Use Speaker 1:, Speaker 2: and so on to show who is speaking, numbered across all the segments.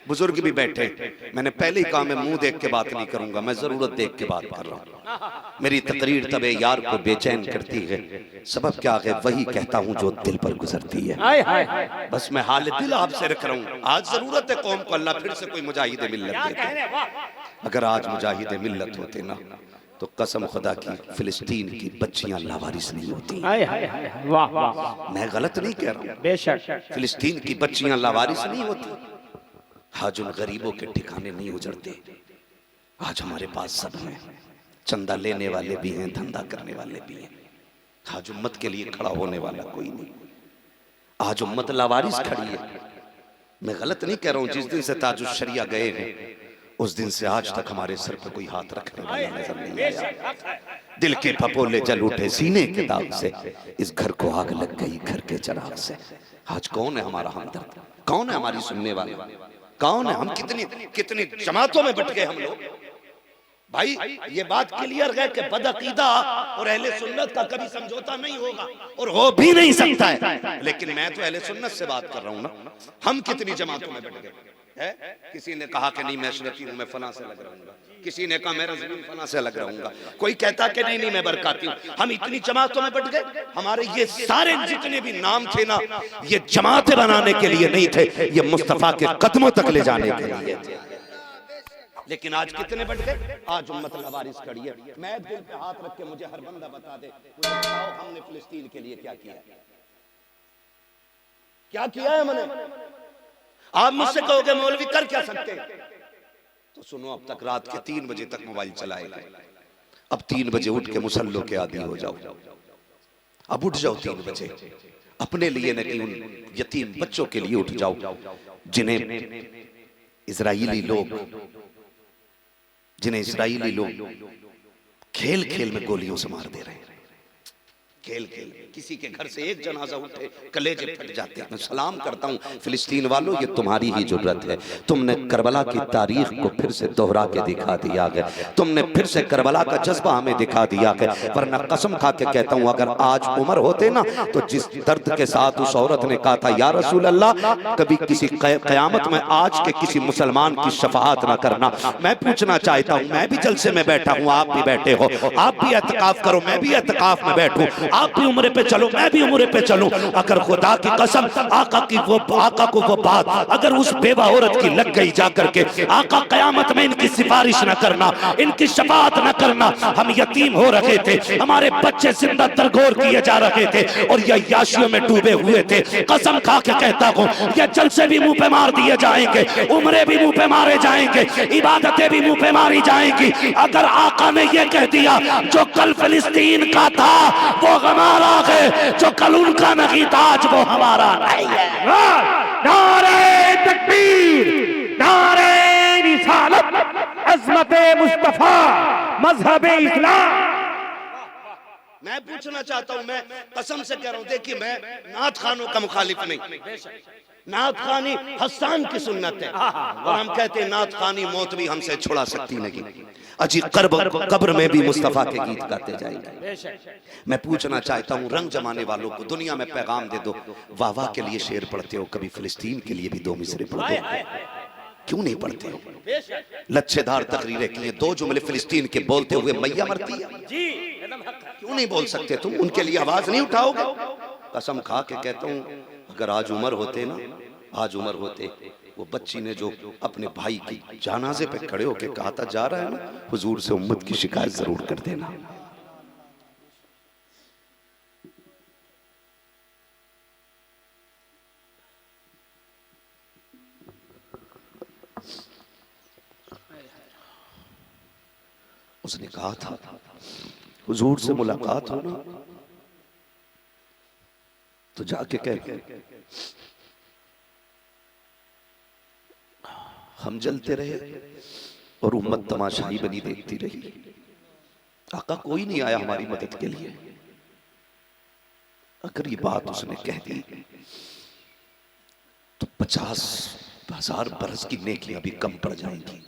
Speaker 1: बुजुर्ग भी बैठे। मैंने पहले ही कहा मैं मुंह देख के बात नहीं करूंगा, मैं जरूरत देख के बात कर रहा हूँ। मेरी तकरीर तबे यार को बेचैन करती है, सबब क्या है वही कहता हूँ जो दिल पर गुजरती है। बस मैं हाल दिल आपसे रख रहा हूँ। आज जरूरत है कौम को, अल्लाह फिर से कोई मुजाहिद मिल्लत देते। अगर आज मुजाहिद मिल्लत होते ना तो कसम खुदा की फिलिस्तीन की बच्चियां लावारिस नहीं होती। मैं गलत नहीं कह रहा हूँ, बेशक फिलिस्तीन की बच्चियां लावारिस नहीं होती। आज उन गरीबों के ठिकाने नहीं उजड़ते। आज हमारे पास सब हैं, चंदा लेने वाले भी हैं, धंधा करने वाले भी हैं। आज उम्मत के लिए खड़ा होने वाला कोई नहीं। आज उम्मत लावारिस खड़ी है। मैं गलत नहीं कह रहा हूँ। जिस दिन से ताजुश शरिया गए हैं उस दिन से आज तक हमारे सर पे कोई हाथ रखने वाला नजर नहीं आया। दिल के फपोले जल उठे सीने के दाग से, इस घर को आग लग गई घर के चिराग से। आज कौन है हमारा हमदर्द, कौन है हमारी सुनने वाला, कौन है? हम कितनी कितनी जमातों में बट गए हम लोग। भाई ये बात क्लियर है कि बदअकीदा और अहले सुन्नत का कभी समझौता नहीं होगा और हो भी नहीं सकता है। लेकिन मैं तो अहले सुन्नत से बात कर रहा हूं ना। हम कितनी जमातों में बट गए है? किसी ने कहा कि नहीं मैं अशरफी हूं, मैं फलां से लग रहूंगा। किसी ने कहा मैं रज़वी फलां से लग रहूंगा। कोई कहता कि नहीं नहीं मैं बरकाती हूं। हम इतनी जमातों में बट गए। हमारे ये सारे जितने भी नाम थे ना, ये जमातें बनाने के लिए नहीं थे, ये मुस्तफा के कदमों तक ले जाने के लिए थे। लेकिन आज कितने बट गए? आज उम्मत लवारिस खड़ी है। मैं दिल पे हाथ रख के मुझे हर बंदा बता दे, मुझे बताओ हमने फिलिस्तीन के लिए क्या किया है? क्या किया है हमने? आप मुझसे कहोगे मौलवी कर क्या सकते? तो सुनो, अब तक रात के 3 बजे तक मोबाइल चलाएगा। अब 3 बजे उठ के मुसल्लों के आदी हो जाओ। अब उठ जाओ 3 बजे, अपने लिए नहीं उन यतीम बच्चों के लिए उठ जाओ जिन्हें इजराइली लोग खेल खेल में गोलियों से मार दे रहे हैं। खेल खेल किसी के घर से एक जनाजा उठे कलेजे फट जाते हैं। मैं सलाम करता हूँ फिलिस्तीन वालों, ये तुम्हारी ही जरूरत है। तुमने करबला की तारीख को फिर से दोहरा के दिखा दिया है। तुमने फिर से करबला का जज्बा हमें दिखा दिया है। वरना कसम खा के कहता हूँ अगर आज उमर होते ना तो जिस दर्द के साथ उस औरत ने कहा था या रसूल अल्लाह कभी किसी कयामत में आज के किसी मुसलमान की शफाअत ना करना। मैं पूछना चाहता हूँ, मैं भी जलसे में बैठा हूँ, आप भी बैठे हो, आप भी एतकाफ करो, मैं भी एतकाफ में बैठूं, आप भी उम्रे पे चलो, मैं भी उम्रे पे चलूं। अगर खुदा की कसम आका को वो बात अगर उस बेवा औरत की लग गई जाकर के, आका कयामत में इनकी सिफारिश न करना, इनकी शफाअत न करना। हम यतीम हो रहे थे, हमारे बच्चे जिंदा दरगोर किए जा रहे थे और ये याशियों में डूबे हुए थे। कसम खा के कहता हूँ ये जलसे भी मुंह पे मार दिए जाएंगे, उम्रे भी मुंह पे मारे जाएंगे, इबादतें भी मुंह पे मारी जाएंगी। अगर आका ने ये कह दिया जो कल फिलिस्तीन का था वो हमारा है, जो कल उनका नहीं था आज वो हमारा नहीं है। नारे तकबीर, नारे रिसालत, अज़मत मुस्तफा, मज़हब इस्लाम। मैं पूछना चाहता हूं, मैं कसम से कह रहा हूं, देखिए मैं नात खानों का मुखालिफ नहीं। नात खानी हसन की सुन्नत है और हम कहते हैं नात खानी मौत भी हमसे छुड़ा सकती नहीं। अजी कब्र में भी मुस्तफा के गीत गाते जाएंगे। मैं पूछना चाहता हूँ रंग जमाने वालों को दुनिया में पैगाम दे दो, वाह वाह के लिए शेर पढ़ते हो, कभी फिलिस्तीन के लिए भी 2 मिसरे पढ़ दो, क्यों नहीं पढ़ते हो? लच्छेदार तकरीरें की हैं, 2 जुमले फिलिस्तीन के बोलते हुए मैया मरती है, क्यों नहीं बोल सकते तुम? उनके लिए आवाज नहीं उठाओगे? कसम खा के कहता हूँ अगर आज उमर होते ना, आज उमर होते, वो बच्ची ने जो अपने भाई की जनाजे पे खड़े होके कहा था जा रहा है ना, हुजूर से उम्मत की शिकायत जरूर कर देना। उसने कहा था हुजूर से मुलाकात हो ना तो जाके कह हम जलते रहे और उम्मत तमाशाई बनी देखती रही। आका कोई नहीं आया हमारी मदद के लिए। अगर ये बात उसने कह दी तो 50,000 बरस की नेकियां भी कम पड़ जाएंगी।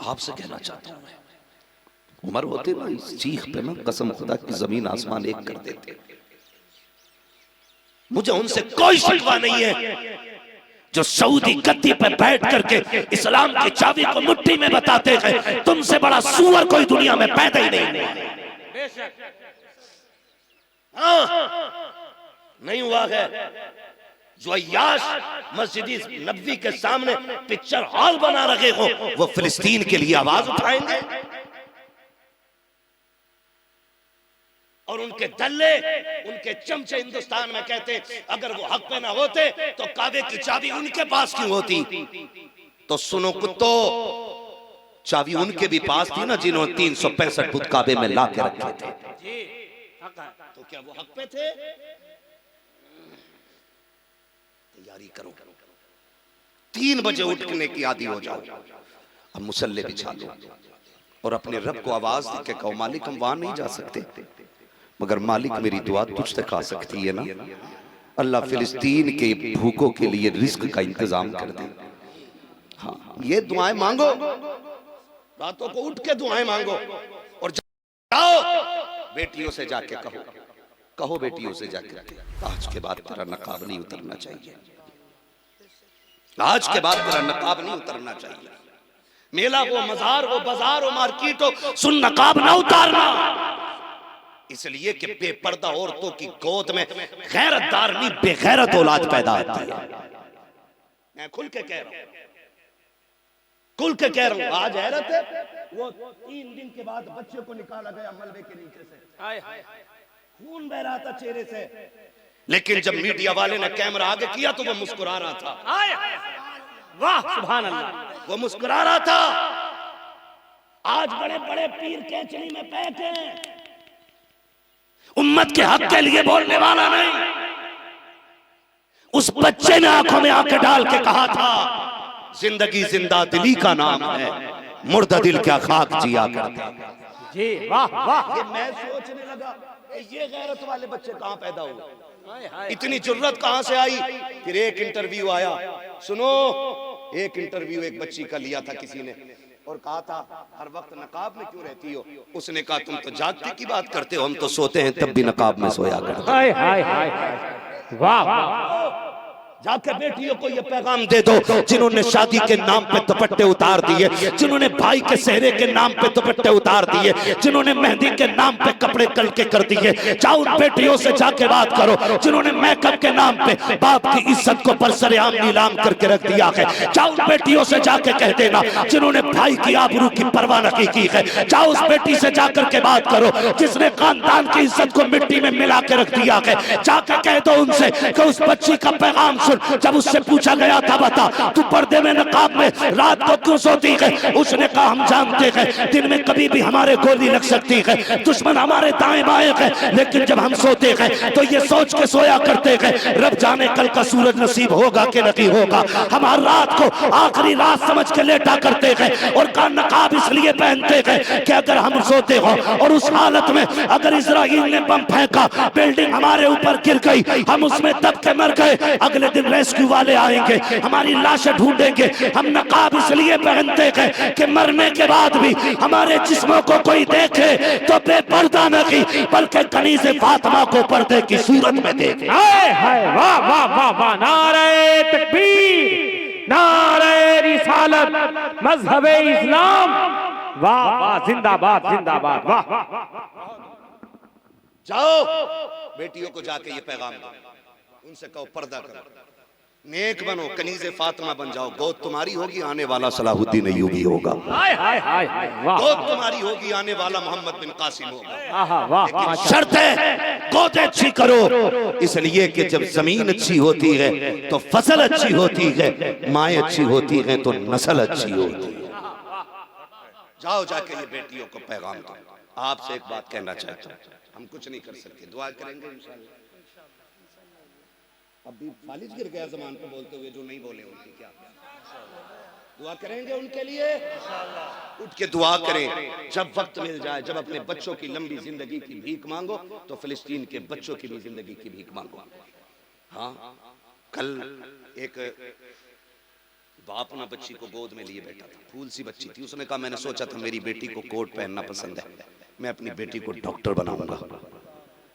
Speaker 1: आपसे कहना चाहता हूं मैं, उमर होते ना इस चीख पे ना कसम खुदा की जमीन आसमान एक कर देते। मुझे उनसे कोई शिकवा नहीं है, जो सऊदी गद्दी पे बैठ करके इस्लाम की चाबी को मुट्ठी में बताते हैं, तुमसे बड़ा सुअर कोई दुनिया में पैदा ही नहीं हुआ। हाँ, नहीं हुआ है। जो अय्याश मस्जिद नबवी के सामने पिक्चर हॉल बना रखे हो, वो फिलिस्तीन के लिए आवाज उठाएंगे? और उनके दल्ले, उनके चमचे हिंदुस्तान में कहते अगर वो हक पे ना होते तो काबे की चाबी उनके पास क्यों होती? तो सुनो कुत्तो, चाबी उनके भी पास थी ना जिन्होंने 365 फुट काबे में ला के रखे थे। तो क्या वो हक पे थे? तैयारी करो, 3 बजे उठने की आदी हो जाओ, अब मुसल्ले बिछा लो और अपने रब को आवाज दे के कहो, मालिक हम वहां नहीं जा सकते, मगर मालिक मेरी दुआ तुझ तक आ सकती है ना। अल्लाह फिलिस्तीन के भूखों के लिए रिस्क का इंतजाम कर दे। हाँ, ये दुआएं मांगो, रातों को उठ के दुआएं मांगो और जाओ बेटियों से जाके कहो, कहो बेटियों से जाके, आज के बाद तेरा नकाब नहीं उतरना चाहिए, आज के बाद तेरा नकाब नहीं उतरना चाहिए। मेला हो, मजार हो, बाजार हो, मार्केट हो, सुन नकाब ना उतारना, इसलिए कि बेपर्दा औरतों की गोद में गैरतदार नहीं बेगैरत औलाद पैदा होती है। मैं खुल के कह रहा हूं, खुल के कह रहा हूं। आज हैरत है, वो 3 दिन के बाद बच्चे को निकाला गया मलबे के नीचे से, खून बह रहा था चेहरे से, लेकिन जब मीडिया वाले ने कैमरा आगे किया तो वो मुस्कुरा रहा था। वाह सुभान अल्लाह, वो मुस्कुरा रहा था। आज बड़े बड़े पीर केचली में पैक हैं, उम्मत के हक के लिए बोलने वाला नहीं। उस बच्चे ने आंखों में आंखें डाल के कहा था, जिंदगी जिंदा दिली का नाम है, मुर्दा दिल क्या खाक जिया करता जी। वाह वाह, ये मैं सोचने लगा ये गैरत वाले बच्चे कहां पैदा हुए, इतनी जुर्रत कहां से आई। फिर एक इंटरव्यू आया, सुनो, एक इंटरव्यू एक बच्ची का लिया था किसी ने और कहा था हर वक्त नकाब में क्यों रहती हो? उसने कहा तुम तो जागते की बात करते हो, हम तो सोते हैं तब भी नकाब में सोया करते। हाय हाय हाय, वाह वाह। जाके बेटियों को ये पैगाम दे दो, जिन्होंने शादी के नाम पे दुपट्टे उतार दिए, जिन्होंने भाई के सेहरे के नाम पे दुपट्टे उतार दिए, जिन्होंने मेहंदी के नाम पे कपड़े कल के कर दिए, जाओ उन बेटियों से जाके बात करो जिन्होंने मेकअप के नाम पे बाप की इज्जत को बरसरेआम नीलाम करके रख दिया है। जाओ उन बेटियों से जाके कह देना जिन्होंने भाई की आबरू की परवाह नहीं की है। जाओ उस बेटी से जाकर के बात करो जिसने खानदान की इज्जत को मिट्टी में मिला के रख दिया है। जाके कह दो उनसे कि उस बच्ची का पैगाम सुन, जब उससे पूछा गया था बता तू पर्दे में नकाब में रात को क्यों सोती है, उसने कहा हम जानते हैं दिन में कभी भी हमारे गोली लग सकती है, दुश्मन हमारे दाएं बाएं है, लेकिन जब हम सोते हैं तो ये सोच के सोया करते हैं रब जाने कल का सूरज नसीब होगा कि नहीं होगा। हम हर रात को आखिरी रात समझ के लेटा करते हैं और का नकाब इसलिए पहनते हैं कि अगर हम सोते हो और उस हालत में अगर इजराइल ने बम फेंका, बिल्डिंग हमारे ऊपर गिर गई, हम उसमें दब के मर गए, अगले दिन रेस्क्यू वाले आएंगे हमारी लाशें ढूंढेंगे। हम नकाब इसलिए पहनते हैं कि मरने के बाद भी हमारे जिस्मों को कोई देखे तो बेपर्दा नहीं बल्कि कनीज़े फातिमा को पर्दे की सूरत में देखे। हाय हाय, वाह वाह वाह वाह, नारे तकबीर, नारे रिसालत, मजहबे इस्लाम, वाह वाह, जिंदाबाद जिंदाबाद, वाह। जाओ बेटियों को जाके ये पैगाम दो, उनसे कहो पर्दा करो, नेक बनो, कनीज़े फातिमा बन जाओ, गोद तुम्हारी होगी, आने वाला सलाहुद्दीन अय्यूबी होगा। गोद तुम्हारी होगी, आने वाला मोहम्मद बिन कासिम होगा। शर्त है गोद अच्छी करो, इसलिए कि जब जमीन अच्छी होती है तो फसल अच्छी होती है, माएँ अच्छी होती हैं तो नस्ल अच्छी होती है। जाओ जाके ये बेटियों को पैगाम दो। आपसे एक बात कहना चाहता हूँ, हम कुछ नहीं कर सकते, दुआ करेंगे इंशाअल्लाह। अब भी फालिज गिर गया ज़मान पे बोलते हुए, जो नहीं बोले उनकी क्या दुआ करेंगे उनके लिए, उठ के दुआ करें। जब वक्त मिल जाए, जब अपने बच्चों की लंबी जिंदगी की भीख मांगो तो फिलिस्तीन के बच्चों की भी जिंदगी की भीख मांगो। हाँ, कल एक बाप ना बच्ची को गोद में लिए बैठा था, फूल सी बच्ची थी, उसने कहा मैंने सोचा था मेरी बेटी को कोट पहनना पसंद है, मैं अपनी बेटी को डॉक्टर बनाऊंगा,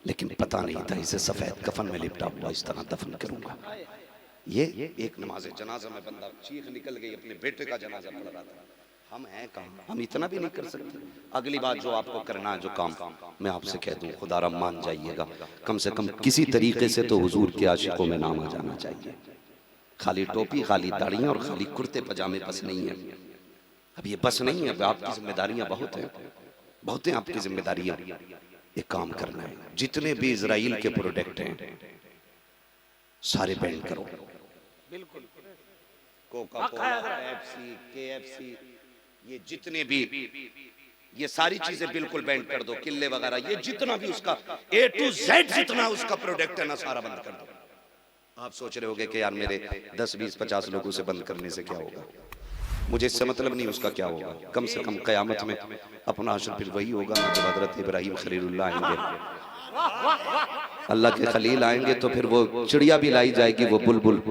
Speaker 1: लेकिन पता नहीं था इसे सफेद कफन में लिपटा हुआ इस तरह दफन करूंगा। ये एक नमाज जनाजा में बंदा चीख निकल गई, अपने बेटे का जनाजा पढ़ रहा था। हम हैं कहाँ, हम इतना भी नहीं कर सकते। अगली बात जो आपको करना है, जो काम मैं आपसे कह दूं, खुदारा मान जाइएगा, कम से कम किसी तरीके से तो हुजूर के आशिकों में नाम आ जाना चाहिए। खाली टोपी, खाली दाढ़ियाँ और खाली कुर्ते पजामे बस नहीं है। अब ये बस नहीं है, अब आपकी जिम्मेदारियां बहुत हैं, बहुत हैं आपकी जिम्मेदारियां। एक काम करना है, जितने भी इजराइल के प्रोडक्ट हैं सारे बैन करो। बिल्कुल, कोका कोला, पेप्सी, केएफसी, ये जितने भी, ये सारी चीजें बिल्कुल बैन कर दो। किले वगैरह, ये जितना भी उसका A to Z जितना उसका प्रोडक्ट है ना, सारा बंद कर दो। आप सोच रहे होगे कि यार मेरे 10, 20, 50 लोगों से बंद करने से क्या होगा, मुझे इससे मतलब नहीं उसका क्या होगा। कम से कम कयामत में अपना हश्र फिर वही होगा जब हजरत इब्राहिम खलीलुल्लाह आएंगे, अल्लाह के खलील आएंगे, तो फिर वो चिड़िया भी लाई जाएगी, वो बुलबुल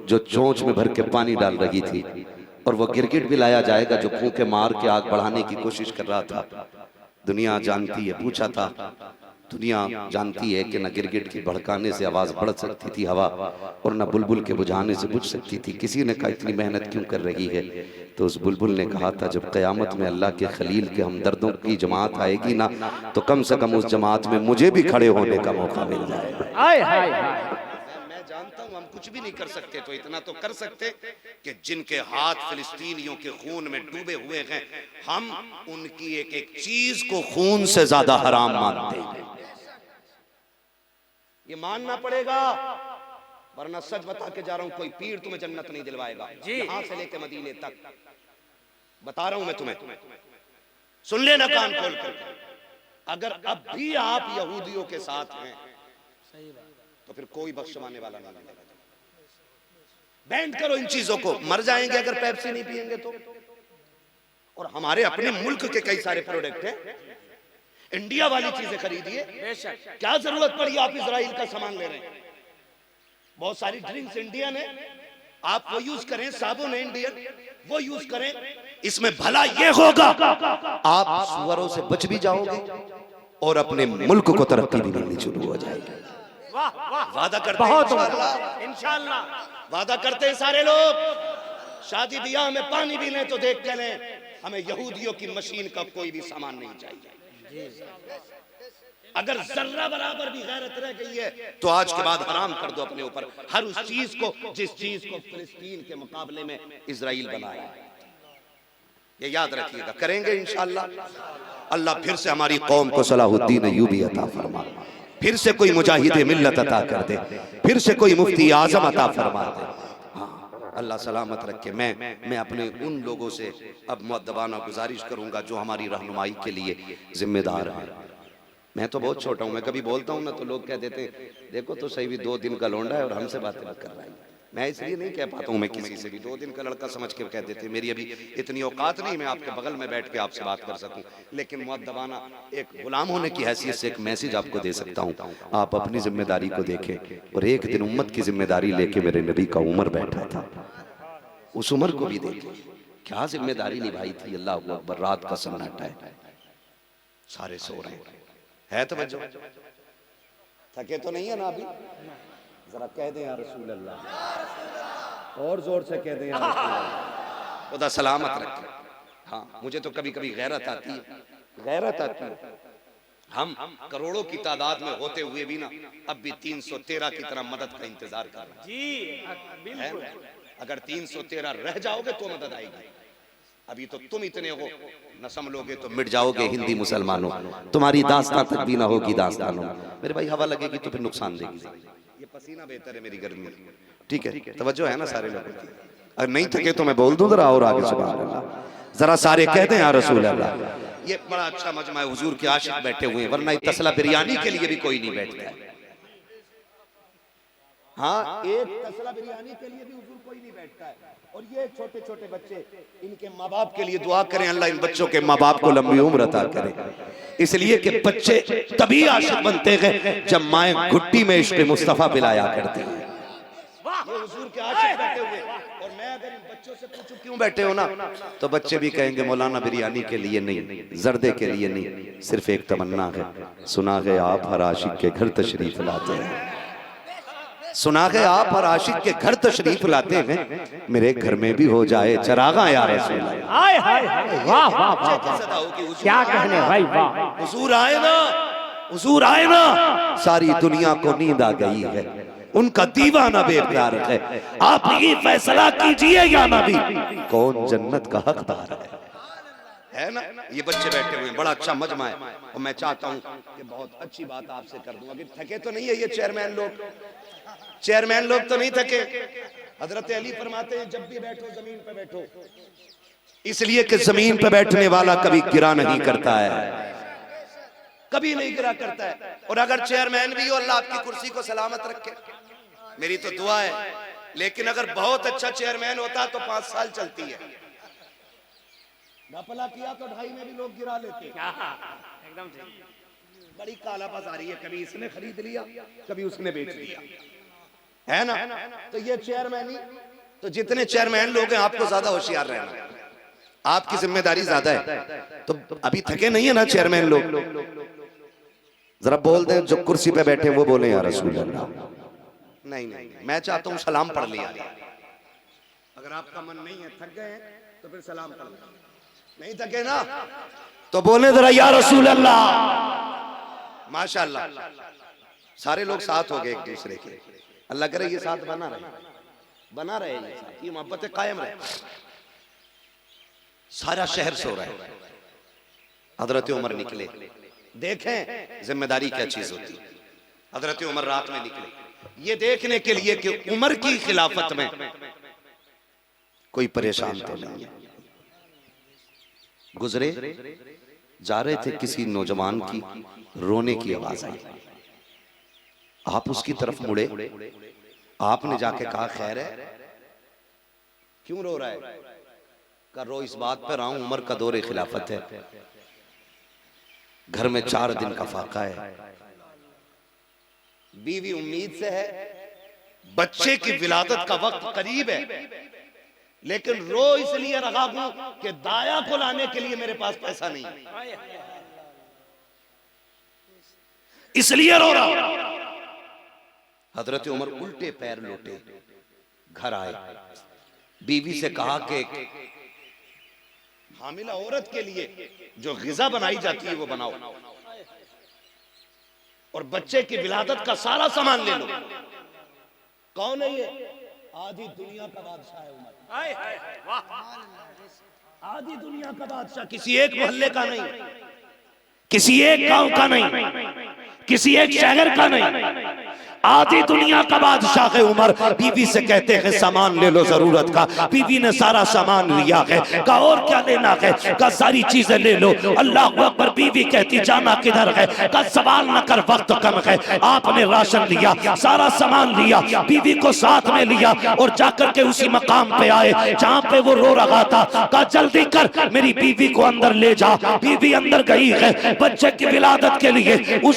Speaker 1: जो चोंच में भर के पानी डाल रही थी, और वो गिरगिट भी लाया जाएगा जो फूंके मार के आग बढ़ाने की कोशिश कर रहा था। दुनिया जानती है, पूछा था, दुनिया जानती है कि न गिरगिट की भड़काने से आवाज बढ़ सकती थी हवा, और न बुलबुल के बुझाने से बुझ सकती थी। किसी ने कहा इतनी मेहनत क्यों कर रही है, तो उस बुलबुल ने कहा था जब क़यामत में अल्लाह के खलील के हमदर्दों की जमात आएगी ना, तो कम से कम उस जमात में मुझे भी खड़े होने का मौका मिल जाएगा। मैं जानता हूँ हम कुछ भी नहीं कर सकते, तो इतना तो कर सकते कि जिनके हाथ फिलिस्तीनियों के खून में डूबे हुए हैं, हम उनकी एक एक चीज को खून से ज्यादा हराम मानते हैं। ये मानना पड़ेगा, वरना सच बता के जा रहा हूं, कोई पीर तुम्हें जन्नत नहीं दिलवाएगा। यहां से लेके मदीने तक बता रहा हूं मैं तुम्हें, सुन लेना कान खोल कर। अगर अब भी आप यहूदियों के साथ हैं तो फिर कोई बख्शवाने वाला नहीं मिलेगा। बैंड करो इन चीजों को, मर जाएंगे अगर पेप्सी नहीं पिएंगे तो। और हमारे अपने मुल्क के कई सारे प्रोडक्ट हैं, इंडिया वाली चीजें खरीदिए। क्या जरूरत पड़ी आप इजराइल का सामान ले रहे हैं? बहुत सारी ड्रिंक्स इंडियन है, आप वो यूज करें। साबुन है इंडियन, वो यूज करें। इसमें भला ये होगा आप सुअरों से बच भी जाओगे और अपने मुल्क को तरक्की भी मिलनी शुरू हो जाएगी। वादा करते हैं इंशाअल्लाह, वादा करते हैं सारे लोग। शादी ब्याह में पानी भी लें तो देख के लें, हमें यहूदियों की मशीन का कोई भी सामान नहीं चाहिए। अगर जर्रा बराबर भी गैरत रह गई है तो आज के बाद हराम कर दो अपने ऊपर हर उस चीज को जिस चीज को फिलिस्तीन के मुकाबले में इजराइल बनाया है। ये याद रखिएगा, करेंगे इंशाअल्लाह। अल्लाह फिर से हमारी कौम को सलाहुद्दीन अय्यूबी अता फरमा, फिर से कोई मुजाहिद मिल्लत अता कर दे, फिर से कोई मुफ्ती आजम अता फरमा दे। हाँ, अल्लाह सलामत रखे। मैं अपने उन लोगों से अब मुअद्दबाना गुजारिश करूंगा जो हमारी रहनुमाई के लिए जिम्मेदार हैं। मैं तो बहुत छोटा हूँ, मैं कभी बोलता हूँ ना तो लोग कह देते हैं देखो तो सही भी 2 दिन का लौंडा है और हमसे बातें कर रहा है। मैं इसलिए नहीं कह पाता हूँ मैं किसी से भी, 2 दिन का लड़का समझ के कह देते। मेरी अभी इतनी औकात नहीं मैं आपके बगल में बैठ के आपसे बात कर सकूं, लेकिन मुअद्दबाना एक गुलाम होने की हैसियत से एक मैसेज आपको दे सकता हूँ। आप अपनी जिम्मेदारी को देखें। और एक दिन उम्मत की जिम्मेदारी लेके मेरे नबी का उमर बैठा था, उस उमर को भी देखें क्या जिम्मेदारी निभाई थी। अल्लाह अकबर, रात का सन्नाटा है, सारे सो रहे है। तवज्जो, थके तो नहीं है ना अभी? जरा कह दें या रसूल अल्लाह, और जोर से कह दें या रसूल अल्लाह। खुदा सलामत रखे। हाँ, मुझे तो कभी कभी गैरत आती है, गैरत आती है। हम करोड़ों की तादाद में होते हुए भी ना अब भी 313 की तरह मदद का इंतजार कर रहे हैं। जी बिल्कुल, अगर 313 रह जाओगे तो मदद आएगी। अभी तो तुम इतने हो, न संभलोगे तो मिट जाओगे हिंदी मुसलमानों, तुम्हारी दास्तां तक भी ना होगी दास्तानों। मेरे भाई हवा लगेगी तो फिर नुकसान देगी। ये पसीना बेहतर है मेरी गर्मी, ठीक है? तवज्जो है ना सारे लोगों की? अगर नहीं थके तो मैं बोल दूं जरा और आगे, सुभान अल्लाह। जरा सारे कहते हैं या रसूल अल्लाह। ये बड़ा अच्छा मजमा है, हुजूर के आशिक बैठे हुए हैं, वरना तसला बिरयानी के लिए भी कोई नहीं बैठता है। हाँ, एक तसला बिरयानी के लिए भी हुजूर कोई नहीं बैठता है। और ये छोटे छोटे बच्चे, इनके माँ बाप के लिए दुआ करें, अल्लाह इन बच्चों के माँ बाप को लंबी उम्र अता करे। इसलिए कि बच्चे तभी आशिक बनते हैं जब माएँ घुट्टी में इश्क़ मुस्तफा पिलाया करती हैं। ये हुजूर के आशिक बैठे हुए। और मैं अगर इन बच्चों से पूछूं क्यों बैठे हो ना, तो बच्चे भी कहेंगे मौलाना बिरयानी के लिए नहीं, जर्दे के लिए नहीं, सिर्फ एक तमन्ना है, सुना है आप हर आशिक के घर तशरीफ लाते हैं। सुना है आप और आशिक के घर तशरीफ लाते हैं, मेरे घर में भी हो जाए चरागा या रसूल अल्लाह।
Speaker 2: हाय हाय हाय, वाह वाह वाह, क्या कहने भाई, वाह।
Speaker 1: हुजूर आए ना, हुजूर आए ना, सारी दुनिया को नींद आ गई है, उनका दीवाना बेकरार है। आप ये फैसला कीजिए या नबी, कौन जन्नत का हकदार है ना। ये बच्चे बैठे हुए हैं, बड़ा अच्छा मजमा है, और मैं चाहता हूँ कि बहुत अच्छी बात आपसे कर दूं। अभी थके तो नहीं है ये चेयरमैन लोग, चेयरमैन लोग तो नहीं थके। हजरत अली फरमाते हैं जब भी बैठो जमीन पे बैठो, इसलिए कि जमीन पे बैठने वाला कभी गिरा नहीं करता है, कभी नहीं गिरा करता है। और अगर चेयरमैन भी हो, अल्लाह आपकी कुर्सी को सलामत रखे, मेरी तो दुआ है। लेकिन अगर बहुत अच्छा चेयरमैन होता तो 5 साल चलती है, घपला किया तो 2.5 में भी लोग गिरा लेते।
Speaker 2: एकदम
Speaker 1: बड़ी काला बाजारी है, कभी इसने खरीद लिया कभी उसने बेच दिया, है ना। तो ये चेयरमैन ही तो, जितने चेयरमैन लोग हैं आपको ज्यादा होशियार रहना, आपकी जिम्मेदारी ज्यादा है। तो अभी थके नहीं है ना चेयरमैन लोग, जरा बोल दें जो कुर्सी पे बैठे वो बोले या रसूल अल्लाह। नहीं नहीं, मैं चाहता हूँ सलाम पढ़ लिया। अगर आपका मन नहीं है, थक गए तो फिर सलाम पढ़ लिया, नहीं थके ना तो बोले जरा या रसूल अल्लाह। माशाअल्लाह, सारे लोग साथ हो गए एक दूसरे के। अल्लाह करे ये साथ बना रहे, बना रहे, ये मोहब्बतें कायम रहे। सारा शहर सो रहा है, हजरत उमर निकले, देखें जिम्मेदारी क्या चीज होती है। हजरत उमर रात में निकले ये देखने के लिए कि उमर की खिलाफत में कोई परेशान तो नहीं है। गुजरे जा रहे थे, किसी नौजवान की रोने की आवाज आई, आप उसकी तरफ मुड़े, आपने जाके कहा खैर है, क्यों रो रहा है? कहा रो इस बात पर रहा हूं, उमर का दौरे खिलाफत है, घर में 4 दिन का फाका है, बीवी उम्मीद से है, बच्चे की विलादत का वक्त करीब है, लेकिन रो इसलिए रहा हूं कि दाया को लाने के लिए मेरे पास पैसा नहीं है, इसलिए रो रहा हूं। हजरत उमर उल्टे पैर लौटे, घर आए, बीवी से कहा कि हामिला औरत के लिए जो ग़िज़ा बनाई जाती है वो बनाओ, और बच्चे की विलादत का सारा सामान ले लो। कौन है ये? आधी दुनिया का बादशाह है उमर, आधी दुनिया का बादशाह, किसी एक मोहल्ले का नहीं, किसी एक गांव का नहीं, किसी एक शहर का नहीं, आधी दुनिया का बादशाह है उमर। बीवी से कहते हैं सामान ले लो जरूरत का, बीवी ने सारा सामान लिया है, कहा और क्या लेना है? कहा सारी चीजें ले लो। अल्लाह अकबर। बीवी कहती जाना किधर है? कहा सवाल न कर, वक्त कम है। आपने राशन लिया, सारा सामान लिया, बीवी को साथ में लिया और जाकर के उसी मकाम पे आए जहाँ पे वो रो रहा था। कहा जल्दी कर, मेरी बीवी को अंदर ले जा। बीवी अंदर गई है बच्चे की विलादत के लिए, उस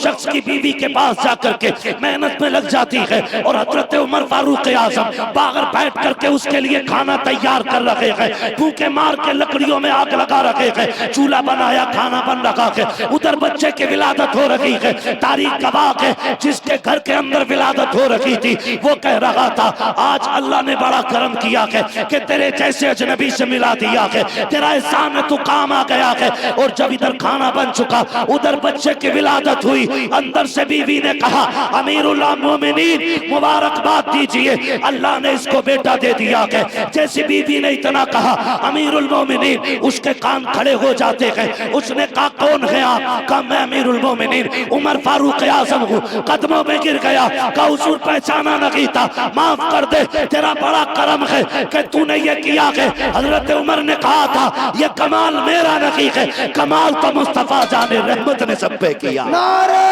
Speaker 1: शख्स की बीवी के पास जाकर के मेहनत में लग जाती है, और हजरत उमर फारूक आजम बाहर बैठ करके उसके लिए खाना तैयार कर रहे हैं, भूखे मार के लकड़ियों में आग लगा रखे हैं, चूल्हा बनाया, खाना बन रखा है, उधर बच्चे की विलादत हो रही है। तारीख गवाह है, जिसके घर के अंदर विलादत हो रही थी वो कह रहा था आज अल्लाह ने बड़ा करम किया है कि तेरे जैसे अजनबी से मिला दिया है, तेरा एहसान है, तू काम आ गया है। और जब इधर खाना बन चुका, उधर बच्चे की विलादत हुई, अंदर से बीवी ने कहा अमीरुल मोमिनीन मुबारकबाद दीजिए, अल्लाह ने इसको बेटा दे दिया है। जैसे बीवी ने इतना कहा अमीरुल मोमिनीन उसके कान खड़े हो जाते हैं। उसने कहा कौन है आप? कहा मैं अमीरुल मोमिनीन उमर फारूक आजम हूँ। कदमों में गिर गया, कहा हुजूर पहचाना नहीं था, माफ कर दे, तेरा बड़ा करम है कि तूने ये किया है। हजरत उमर ने कहा था ये कमाल मेरा नहीं है, कमाल तो मुस्तफा जाने रहमत ने सब पे किया।
Speaker 3: नारे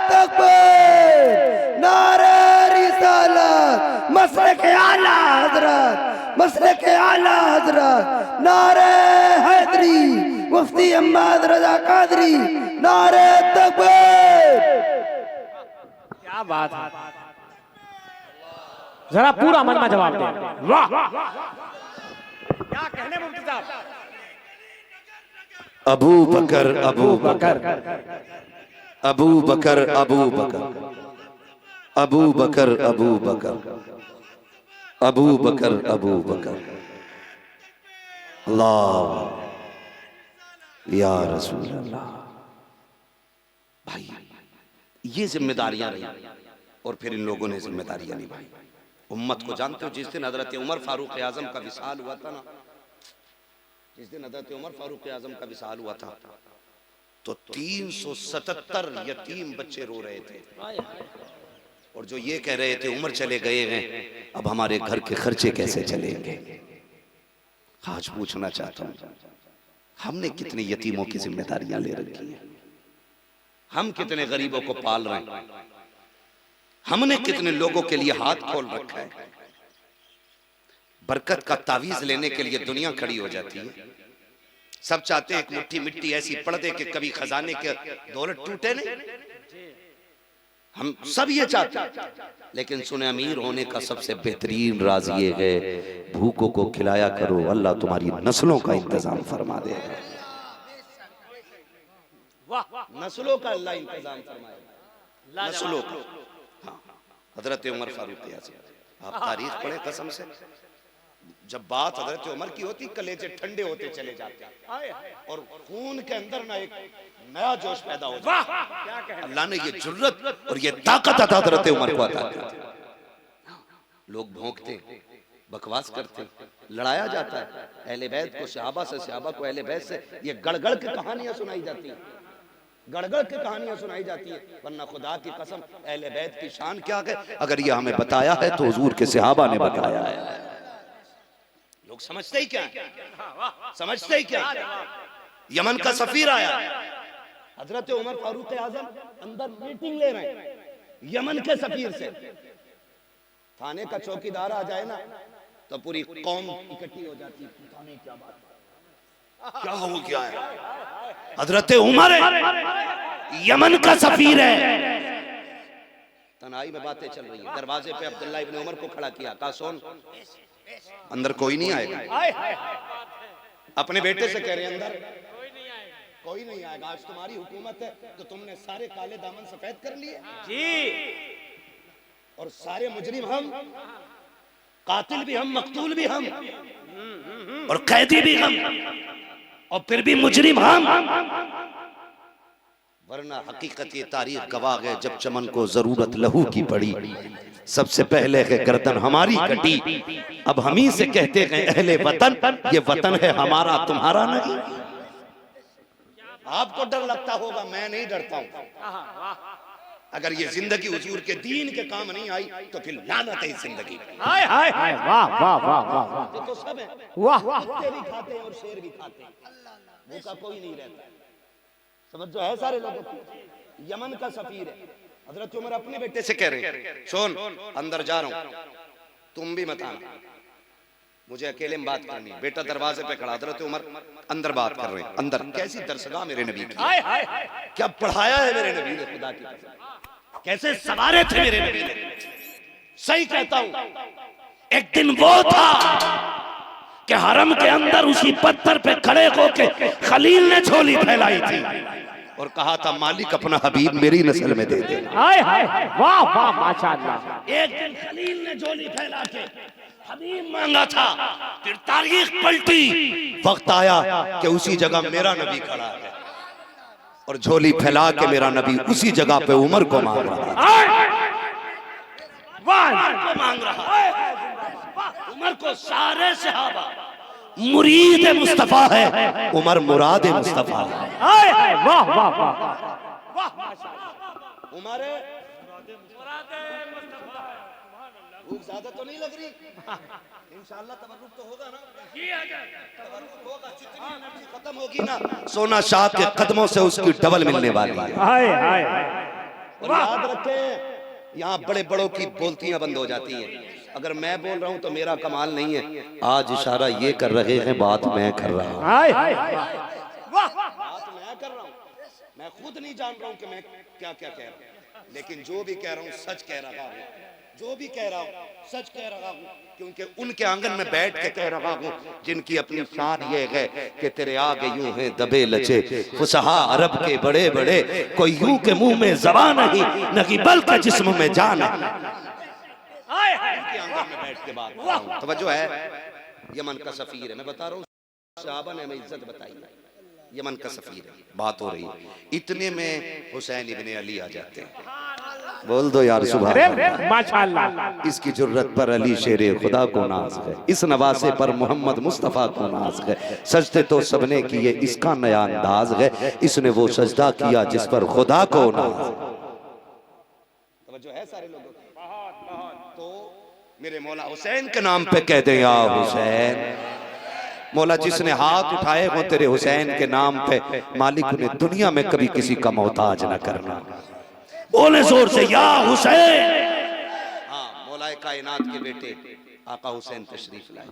Speaker 3: तकबीर, नारे रिसालत, मसलक आला हजरत, मसलक आला हजरत, नारे हैदरी, मुफ्ती अहमद रजा कादरी, नारे तकबीर।
Speaker 2: क्या बात है, जरा पूरा मन में जवाब दे। वाह क्या कहने मुफ्ती साहब।
Speaker 1: अबू बकर, अबू बकर, अबू बकर, अबू बकर, अबू बकर अबू बकर अबू बकर अबू बकर अल्लाह या रसूल अल्लाह। भाई ये जिम्मेदारियां रही और फिर इन लोगों ने जिम्मेदारियां निभाई। उम्मत को जानते हो, जिस दिन हजरत उमर फारूक आजम का विसाल हुआ था ना, जिस दिन हजरत उमर फारूक आजम का विसाल हुआ था तो 377 यतीम बच्चे रो रहे थे और जो ये कह रहे थे उमर चले गए हैं, अब हमारे घर के खर्चे कैसे चलेंगे। आज पूछना चाहता हूं, हमने कितने यतीमों की जिम्मेदारियां ले रखी हैं, हम कितने गरीबों को पाल रहे हैं, हमने कितने लोगों के लिए हाथ खोल रखा है। बरकत का तावीज लेने के लिए दुनिया खड़ी हो जाती है। सब चाहते हैं एक मुट्ठी मिट्टी ऐसी पड़ दे कि कभी खजाने के दौलत टूटे नहीं, हम सब ये चाहते हैं। लेकिन सुने, अमीर होने का सबसे बेहतरीन राज ये है, भूखों को खिलाया करो, अल्लाह तुम्हारी नस्लों का इंतजाम फरमा देगा। नस्लों का अल्लाह इंतजाम फरमाएगा, नस्लों का। हाँ, हजरत उमर फारूक आज़म, आप तारीख पढ़े कसम से, जब बात हजरत उमर की होती कलेजे ठंडे होते चले जाते और खून के अंदर ना एक नया जोश पैदा हो जाता। अल्लाह ने ये जुर्रत और ये ताकत अता हजरत उमर को अता की। लोग भौंकते, बकवास करते, लड़ाया जाता है अहले बैत को सहाबा से, सहाबा को अहले बैत से। ये गड़गड़ की कहानियां सुनाई जाती हैं, गड़गड़ की कहानियां सुनाई जाती है, वरना खुदा की कसम अहले बैत की शान क्या है। अगर ये हमें बताया है तो हुजूर के सहाबा ने बताया है। लोग समझते ही क्या है, समझते ही क्या है। यमन का सफीर आया, हजरत उमर फारूक आजम अंदर मीटिंग ले रहे हैं यमन के सफीर से। थाने का चौकीदार आ जाए ना तो पूरी कौम इकट्ठी हो जाती है, थाने क्या बात, क्या हो गया है। हजरत उमर यमन का सफीर है, तनाई में बातें चल रही है। दरवाजे पे अब्दुल्ला इब्न उमर को खड़ा किया, कहा सुन, अंदर कोई नहीं आएगा। अपने बेटे से कह रहे हैं अंदर कोई नहीं आएगा, आज तुम्हारी हुकूमत है तो तुमने सारे काले दामन सफेद कर लिए जी, और सारे मुजरिम हम, कातिल भी हम, मकतूल भी हम और कैदी भी हम, और फिर भी मुजरिम हम। वरना हकीकत ये तारीख गवाह है, जब चमन को जरूरत लहू की पड़ी सबसे पहले है गर्दन हमारी कटी। अब हम ही से कहते हैं अहले वतन, ये वतन है हमारा तुम्हारा नहीं। आपको डर लगता होगा, मैं नहीं डरता हूं। अगर ये जिंदगी हुजूर के दीन के काम नहीं आई तो फिर लानत है इस जिंदगी।
Speaker 2: हाय हाय हाय, वाह वाह वाह वाह वाह,
Speaker 1: ये तो सब है,
Speaker 2: वाह,
Speaker 1: कुत्ते भी खाते हैं और शेर भी खाते हैं, भूखा कोई नहीं रहता। समझ जो है सारे लोगों को। यमन का सफीर है, हजरत उमर अपने बेटे से कह रहे हैं सुन, अंदर जा रहा हूं, तुम भी मत आना, मुझे अकेले में बात करनी है। बेटा दरवाजे पे खड़ा, हजरत उमर अंदर बात कर रहे हैं। अंदर कैसी दरसगाह मेरे नबी की, क्या पढ़ाया है मेरे नबी ने, खुदा की कसम कैसे सवारे थे मेरे नबी ने। सही कहता हूं, एक दिन वो था कि हरम के अंदर उसी पत्थर पे खड़े होके खलील ने झोली फैलाई थी और कहा था मालिक अपना हबीब मेरी नस्ल में दे दे।
Speaker 2: हाय हाय, वाह वाह, माशाअल्लाह।
Speaker 1: एक दिन खलील ने झोली फैला के हबीब मांगा था, फिर तारीख पलटी, वक्त आया कि उसी जगह मेरा नबी खड़ा है और झोली फैला के मेरा नबी उसी जगह पे उमर को मांग रहा है, मांग रहा है। उमर को सारे सहाबा मुरीद मुस्तफा है, उमर मुराद मुस्तफा है।
Speaker 2: वाह वाह वाह,
Speaker 1: उमर भूख ज्यादा तो नहीं लग रही, इंशाअल्लाह तबर्रुक तो होगा ना, तबर्रुक होगा, जितनी एनर्जी खत्म होगी ना सोना शाह के कदमों से उसकी डबल मिलने वाली है।
Speaker 2: हाय हाय,
Speaker 1: और याद रखें, यहाँ बड़े बड़ों की बोलतियां बंद हो जाती हैं। अगर मैं बोल रहा हूं तो मेरा कमाल नहीं है, आज इशारा ये कर रहे हैं, बात मैं कर रहा हूं।
Speaker 2: हाय हाय,
Speaker 1: बात मैं कर रहा हूं, मैं खुद नहीं जान रहा हूं कि मैं क्या क्या कह रहा हूं, लेकिन जो भी कह रहा हूं सच कह रहा हूं। जो भी कह रहा हूँ सच कह रहा हूँ, क्योंकि उनके आंगन में बैठ के कह रहा हूँ जिनकी अपनी शान ये है कि तेरे आगे यूं हैं दबे लचे फुसहा अरब के बड़े बड़े, कोई यूं के मुंह में ज़बान नहीं बल्कि जिस्म में जान है। उनके आंगन में बैठ के बात कर रहा हूं। तवज्जो है, यमन का सफीर है, मैं बता रहा हूँ सहाबा ने हमें इज्जत बताई, यमन का सफीर है, बात हो रही है, इतने में हुसैन इब्ने अली आ जाते हैं। बोल दो यार सुभान अल्लाह।
Speaker 2: माशाअल्लाह।
Speaker 1: इसकी जुर्रत पर अली शेरे खुदा को नाज है, इस नवासे पर मोहम्मद मुस्तफ़ा को नाज है, सजदे तो सबने किए इसका नया अंदाज है, इसने वो सजदा किया जिस पर खुदा को नाज है। तवज्जो है सारे लोगों की। तो मेरे मौला हुसैन के नाम पे कह दे या हुसैन। मौला जिसने हाथ उठाए हो तेरे हुसैन के नाम पे, मालिक ने दुनिया में कभी किसी का मोहताज न करना। बोले जोर से या हुसैन। हाँ, मौला कायनात के बेटे आका हुसैन तशरीफ लाए।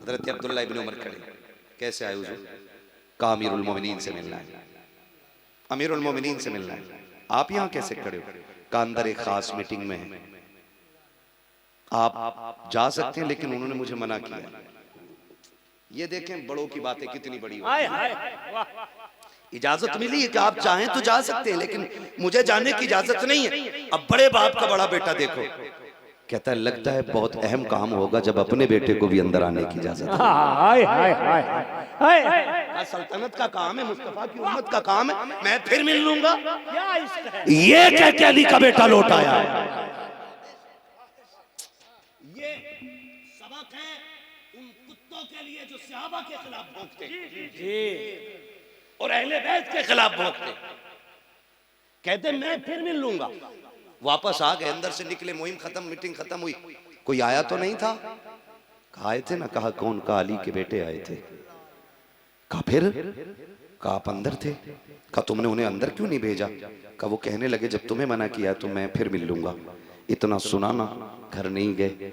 Speaker 1: हजरत अब्दुल्ला इब्न उमर खड़े, कैसे आए हुजूर? कहा अमीरुल मोमिनीन से मिलना है, अमीरुल मोमिनीन से मिलना है। आप यहाँ कैसे खड़े हो? कहा अंदर एक खास मीटिंग में है, आप जा सकते हैं लेकिन उन्होंने मुझे मना किया। ये देखें बड़ों की बातें कितनी बड़ी होती हैं। इजाजत मिली है कि आप चाहें तो जा सकते हैं, लेकिन मुझे जाने की इजाजत नहीं है। अब बड़े बाप का बड़ा बेटा देखो, कहता है लगता है बहुत अहम काम होगा जब अपने बेटे को भी अंदर आने की इजाजत है।
Speaker 2: हाय हाय हाय हाय।
Speaker 1: सल्तनत का काम है, मुस्तफा की उम्मत का काम है, मैं फिर मिल लूंगा।
Speaker 2: क्या इश्क है?
Speaker 1: ये कह के अली का बेटा लौट आया है। ये सबक है उन कुत्तों के लिए जो सहाबा के खिलाफ भौंकते और अहले बैत के खिलाफ भौंकते। कहते मैं फिर मिल लूंगा। वापस आ गए, अंदर से निकले, मुहिम खत्म, मीटिंग खत्म हुई, कोई आया तो नहीं था? कहा आए थे ना। कहा कौन? कहा अली के बेटे आए थे। कहा फिर? कहा आप अंदर थे। कहा तुमने उन्हें अंदर क्यों नहीं भेजा? कहा वो कहने लगे जब तुम्हें मना किया तो मैं फिर मिल लूंगा। इतना सुना ना, घर नहीं गए,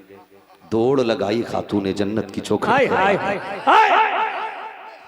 Speaker 1: दौड़ लगाई खातूने जन्नत की चौखट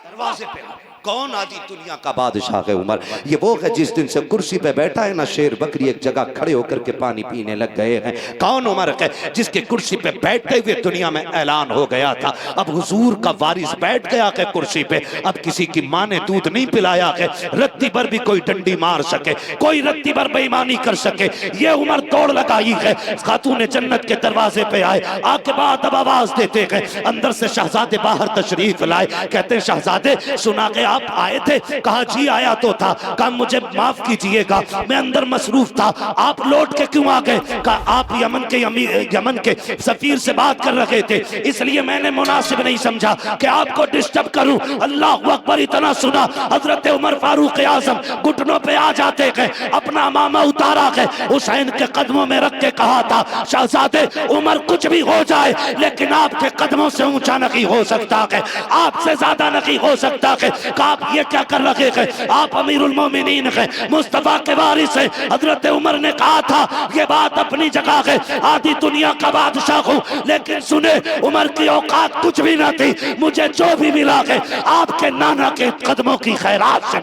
Speaker 1: दरवाजे पे। कौन आदि दुनिया का बादशाह है उमर? ये वो है जिस दिन से कुर्सी पे बैठा है ना, शेर बकरी एक जगह खड़े होकर के पानी पीने लग गए हैं। कौन उमर है जिसके कुर्सी पे बैठते हुए दुनिया में ऐलान हो गया था अब हुजूर का वारिस बैठ गया है कुर्सी पे, अब किसी की माँ ने दूध नहीं पिलाया है, रत्ती भर भी कोई डंडी मार सके, कोई रत्ती भर बेईमानी कर सके। ये उमर दौड़ लगाई है, खातून जन्नत के दरवाजे पे आए, आके बाद अब आवाज देते गए, अंदर से शहजादे बाहर तशरीफ लाए। कहते हैं शहजादे सुना के आप आए थे? कहा जी आया तो था। कहा मुझे माफ कीजिएगा मैं अंदर मसरूफ था, आप लौट के क्यों आ गए? कहा आप यमन के सफीर से बात कर रहे थे, इसलिए मैंने मुनासिब नहीं समझा कि आपको डिस्टर्ब करूं। अल्लाह अकबर। इतना सुना हजरत उमर फारूक आजम घुटनों पे आ जाते गए, अपना मामा उतारा गए, हुसैन के कदमों में रख के कहा था शहजादे उमर कुछ भी हो जाए लेकिन आपके कदमों से ऊंचा नहीं हो सकता है, आपसे ज्यादा नहीं हो सकता है। आप ये क्या कर रहे हैं? आप अमीरुल मोमिनीन हैं, मुस्तफा के वारिस हैं। हजरत उमर ने कहा था ये बात अपनी जगह है, आधी दुनिया का बादशाह हूं, लेकिन सुने उमर की औकात कुछ भी ना थी, मुझे जो भी मिला है आपके नाना के कदमों की खैरात से।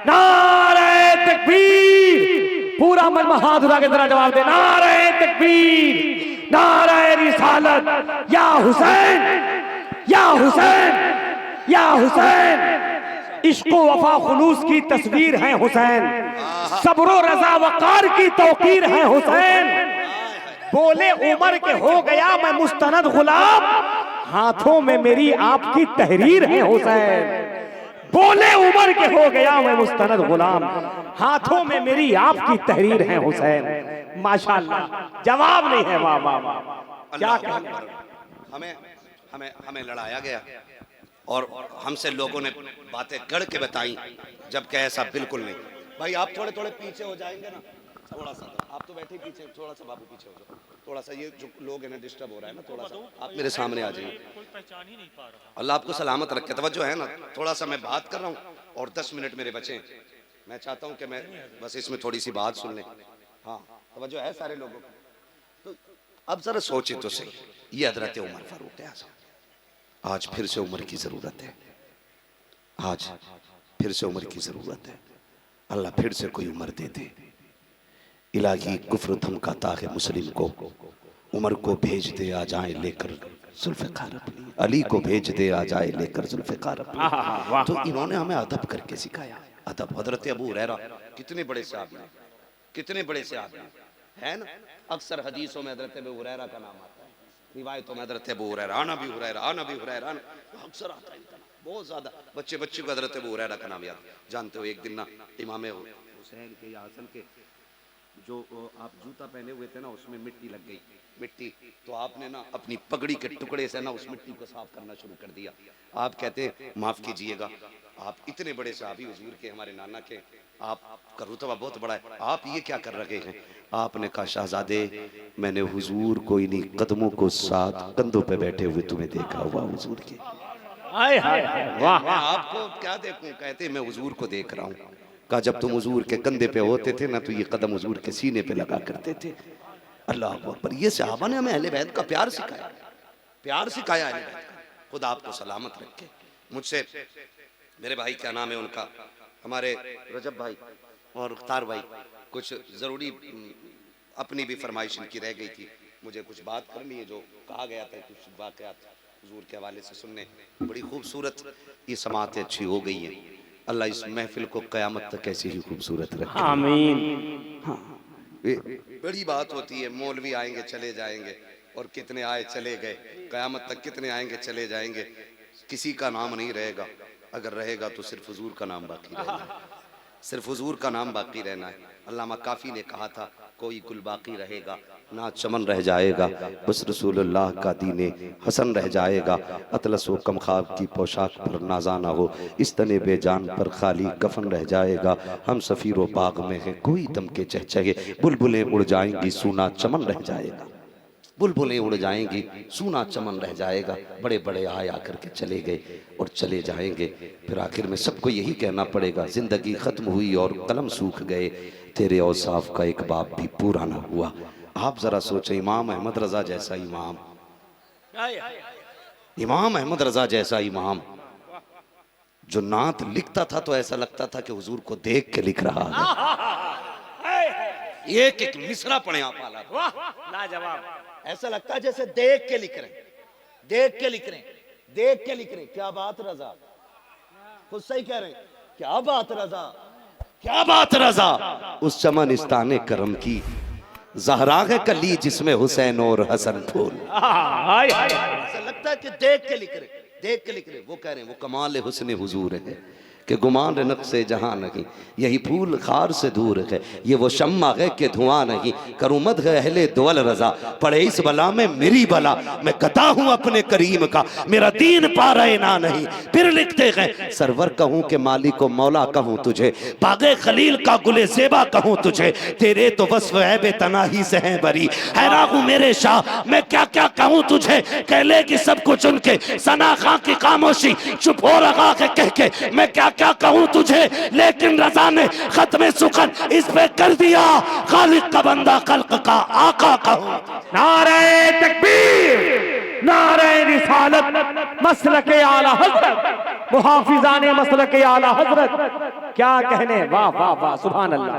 Speaker 2: नारे तकबीर। पूरा मन हाथ उठा के जरा जवाब दे। नारे तकबीर, नारे रिसालत। या हुसैन, या हुसैन, या हुसैन। इश्क़ वफा खुलूस की तस्वीर है हुसैन, सब्र रजा वकार की तौकीर है हुसैन। बोले उमर के हो गया मैं मुस्तनद गुलाम, हाथों में मेरी आपकी तहरीर है हुसैन। बोले उमर के हो गया मैं मुस्तनद गुलाम, हाथों में मेरी आपकी तहरीर है हुसैन। माशाअल्लाह, जवाब नहीं है। वाह वाह वाह, क्या कहना।
Speaker 1: हमें हमें हमें लड़ाया गया और हमसे लोगों ने बातें गढ़ के बताई, जबकि ऐसा बिल्कुल नहीं। भाई आप थोड़े थोड़े पीछे हो जाएंगे ना, थोड़ा सा, आप तो बैठे पीछे, थोड़ा सा बाबू पीछे हो जाओ, थोड़ा सा, ये जो लोग हैं ना डिस्टर्ब हो रहा है ना, थोड़ा सा आप मेरे सामने आ जाइए। अल्लाह आपको सलामत रखे। तवज्जो है ना, थोड़ा सा मैं बात कर रहा हूँ और 10 मिनट मेरे बचे, मैं चाहता हूँ कि मैं बस इसमें थोड़ी सी बात सुन लें। हाँ तवज्जो है सारे लोगों को। तो अब जरा सोचे तो सही, ये हजरत उमर फारूक आज़म, आज फिर से उम्र की जरूरत है, आज फिर से उम्र की जरूरत है। अल्लाह फिर से कोई उम्र दे दे। इलाही कुफ्र धमकाता है मुस्लिम को, उमर को भेज दे आ जाए लेकर जुल्फ़िकार अपनी, अली को भेज दे आ जाए लेकर जुल्फ़िकार अपनी। तो इन्होंने हमें अदब करके सिखाया, अदब। हजरत अबू हुरैरा कितने बड़े सहाबी हैं, कितने बड़े सहाबी है ना। अक्सर हदीसों में हजरत अबू हुरैरा का नाम आता है, रिवायतों में हजरत अबू हुरैरा, आना भी हुरैरा, आना भी हुरैरा, अक्सर आता है इनका नाम, बहुत ज्यादा। बच्चे बच्चे को हजरत अबू हुरैरा का नाम याद। जानते हो एक दिन ना इमाम हुसैन के या हसन के जो आप जूता पहने हुए थे ना उसमें मिट्टी लग गई, मिट्टी, तो आपने ना अपनी पगड़ी के टुकड़े से ना उस मिट्टी को साफ करना शुरू कर दिया। आप कहते हैं माफ कीजिएगा, आप इतने बड़े साहबी हुजूर के, हमारे नाना के, आपका रुतबा बहुत बड़ा है, आप ये क्या कर रहे हैं। आपने कहा शहजादे मैंने हुजूर को इन्हीं कदमों को साथ कंधों पे बैठे हुए तुम्हें देखा हुआ हुजूर के।
Speaker 2: वाह
Speaker 1: मैं आपको क्या देखूं, कहते मैं हुजूर को देख रहा हूँ। कहा जब तुम हुजूर के कंधे पे होते थे ना तो ये कदम हुजूर के सीने पे लगा करते थे। अल्लाह अकबर। ये सहाबा ने हमें अहले बैत का प्यार सिखाया, प्यार सिखाया अहले बैत का। खुदा आपको सलामत रखे। मुझसे मेरे भाई क्या नाम है उनका, हमारे रजब भाई और उख्तार भाई, कुछ ज़रूरी अपनी भी फरमाइश इनकी रह गई थी, मुझे कुछ बात करनी है जो कहा गया था, कुछ वाक़यात हुजूर के हवाले से सुनने। बड़ी खूबसूरत ये समातें अच्छी हो गई हैं। अल्लाह इस महफिल को क़यामत तक ऐसी ही खूबसूरत रखे,
Speaker 2: आमीन।
Speaker 1: हाँ। बड़ी बात होती है, मौलवी आएंगे चले जाएंगे, और कितने आए चले गए, क़यामत तक कितने आएंगे चले जाएंगे, किसी का नाम नहीं रहेगा। अगर रहेगा तो सिर्फ हुजूर का नाम बाकी रहेगा, सिर्फ हुजूर का नाम बाकी रहना है। अल्लामा काफ़ी ने कहा था कोई गुल बाकी रहेगा ना चमन रह जाएगा, बस रसूलुल्लाह का दीने हसन रह जाएगा। अतलस व कमखाब की पोशाक पर नाजाना हो, इस तने बेजान पर खाली कफन रह जाएगा। हम सफ़ीरो बाग में हैं कोई दम के चहचहे, बुलबुलें उड़ जाएंगी सूना चमन रह जाएगा, बुलबुलें उड़ जाएंगी सूना चमन रह जाएगा। बड़े बड़े आए आकर के चले गए और चले जाएंगे, फिर आखिर में सबको यही कहना पड़ेगा जिंदगी खत्म हुई और कलम सूख गए, तेरे औसाफ का एक बाप भी पूरा ना हुआ। आप जरा सोचें, इमाम अहमद रजा जैसा इमाम, इमाम अहमद रजा जैसा इमाम जो नात लिखता था तो ऐसा लगता था कि हुजूर को देख के लिख रहा है। एक एक मिसरा पढ़े आप आला,
Speaker 2: लाजवाब,
Speaker 1: ऐसा लगता है जैसे देख के लिख रहे, देख के लिख रहे, देख के लिख रहे। क्या बात रजा, खुद सही कह रहे हैं, क्या बात रजा, क्या बात रजा। उस चमन इस्ताने करम की ज़हरा है कली जिसमें हुसैन और हसन फूल। ऐसा लगता है कि देख के लिख रहे, देख के लिख रहे। वो कह रहे हैं वो कमाल हुस्न हुजूर है कि गुमान नक्शे जहां नहीं, यही फूल खार से दूर है, ये वो शम्मा है कि धुआं नहीं। करूँ मद है अहले दुअल रजा, पड़े इस बला में मेरी बला, मैं कता हूँ अपने करीम का, मेरा दीन पा रहे ना नहीं। फिर लिखते गए सरवर कहूँ के मालिक को मौला कहूँ तुझे, बागे खलील का गुले ज़ेबा कहूँ तुझे, तेरे तो वस्फ है बेतनाही से हैं बरी। हैरान हूँ मेरे शाह मैं क्या क्या कहूँ तुझे, कह ले कि सब कुछ उनके सना खां की खामोशी, चुप हो रहा है कह के मैं क्या क्या कहूँ तुझे। लेकिन रजा ने खत्म सुखन इस पे कर दिया, खालिक का बंदा खल्क का आका कहूँ।
Speaker 2: नारे तकबीर, नारे रिसालत, मसलके आला हजरत, मुहाफिजाने मसलके आला हजरत, क्या कहने, वाह वाह वाह, सुभान अल्लाह।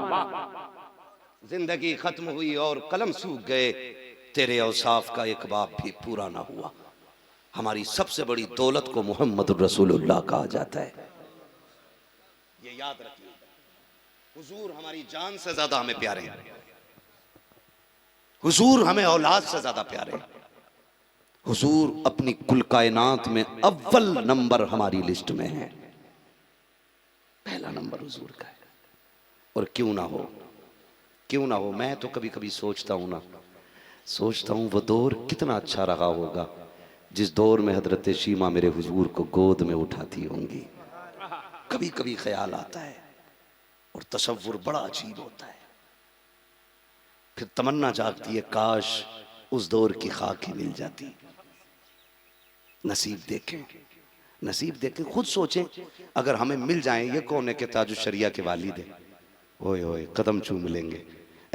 Speaker 1: जिंदगी खत्म हुई और कलम सूख गए, तेरे औसाफ का एक बाप भी पूरा ना हुआ। हमारी सबसे बड़ी दौलत को मोहम्मद रसूलुल्लाह कहा जाता है, ये याद रखिए। हुजूर हमारी जान से ज्यादा हमें प्यारे हैं, हुजूर हमें औलाद से ज्यादा प्यारे हैं। हुजूर अपनी कुल कायनात में अव्वल नंबर हमारी लिस्ट में है, पहला नंबर हुजूर का है। और क्यों ना हो, क्यों ना हो। मैं तो कभी कभी सोचता हूँ ना, सोचता हूँ वो दौर कितना अच्छा रहा होगा जिस दौर में हजरत शीमा मेरे हुजूर को गोद में उठाती होंगी। कभी कभी ख्याल आता है और तसव्वुर बड़ा अजीब होता है। फिर तमन्ना जागती है काश उस दौर की खाक ही मिल जाती। नसीब देखें, नसीब देखें, खुद सोचें अगर हमें मिल जाएं। ये कौन है कि ताजुश शरिया के वालिद है, ओए ओए कदम चूम लेंगे,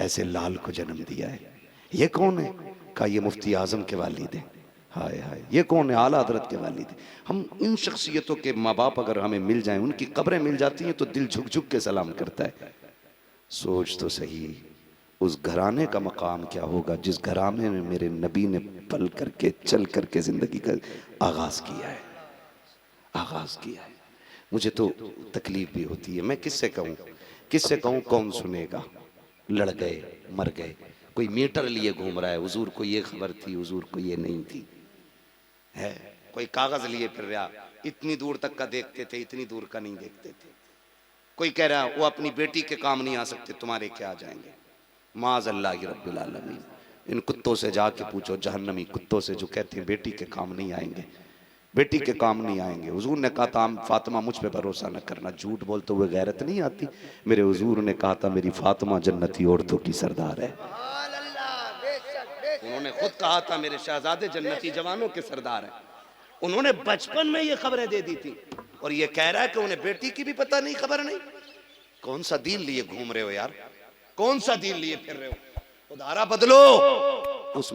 Speaker 1: ऐसे लाल को जन्म दिया है। ये कौन है, का ये मुफ्ती आजम के वालिद है, हाय हाय। ये कौन है, आला हजरत के वालिद है। हम इन शख्सियतों के माँ बाप अगर हमें मिल जाएं, उनकी कब्रें मिल जाती हैं तो दिल झुक झुक के सलाम करता है। सोच तो सही, उस घराने का मकाम क्या होगा जिस घराने में मेरे नबी ने पल करके चल करके जिंदगी का आगाज किया है, आगाज किया है। मुझे तो तकलीफ भी होती है, मैं किससे कहूँ, कौन सुनेगा। लड़ गए, मर गए, कोई मीटर लिए घूम रहा है, हुजूर को ये खबर थी, हुजूर को ये नहीं थी, है कोई कागज लिए फिर रहा, इतनी दूर तक का देखते थे, इतनी दूर का नहीं देखते थे। कोई कह रहा वो अपनी बेटी के काम नहीं आ सकते, तुम्हारे क्या आ जाएंगे। माज अल्लाह रब्बिल आलमीन। इन कुत्तों से जाके पूछो, जहन्नमी कुत्तों से जो कहते हैं बेटी के काम नहीं आएंगे, बेटी के काम नहीं आएंगे। हुजूर ने कहा था फातिमा मुझ पे भरोसा न करना, झूठ बोलते हुए गैरत नहीं आती। मेरे हुजूर ने कहा था मेरी फातिमा जन्नती औरतों की सरदार है। उन्होंने खुद कहा था मेरे शहजादे जन्नती जवानों के सरदार हैं। उन्होंने बचपन में ये खबरें दे दी थी, और ये कह रहा है कि उन्हें बेटी की भी पता नहीं, खबर नहीं। कौन सा दीन लिए घूम रहे हो यार, कौन सा दीन लिए फिर रहे हो। उदारा बदलो, उस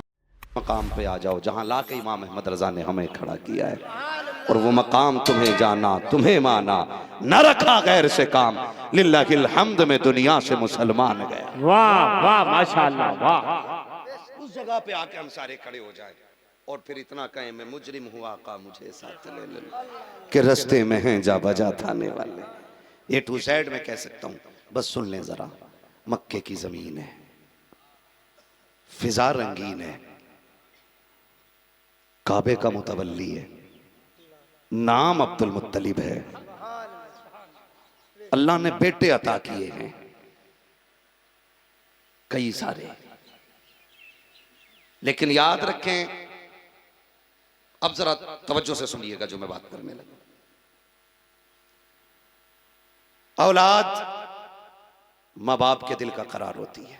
Speaker 1: मकाम पे आ जाओ जहां लाके इमाम अहमद रजा ने हमें खड़ा किया है। और वो मकाम तुम्हें जाना, तुम्हें माना, न रखा गैर से काम, लिल्लाहिल हम्द में दुनिया से मुसलमान गया।
Speaker 2: वाह वाह माशाअल्लाह वाह।
Speaker 1: उस जगह पे आके हम सारे खड़े हो जाएं और फिर इतना कहें मैं मुजरिम हुआ का मुझे साथ ले ले, कि रस्ते में हैं जा बजा थाने वाले। ए टू जेड में कह सकता हूं, बस सुन लें जरा। मक्के की जमीन है, फिजा रंगीन है, काबे का मुतवल्ली है, नाम अब्दुल मुत्तलिब है। अल्लाह ने बेटे अता किए हैं कई सारे, लेकिन याद रखें, अब जरा तवज्जो से सुनिएगा जो मैं बात करने लगा। औलाद माँ बाप के दिल का करार होती है,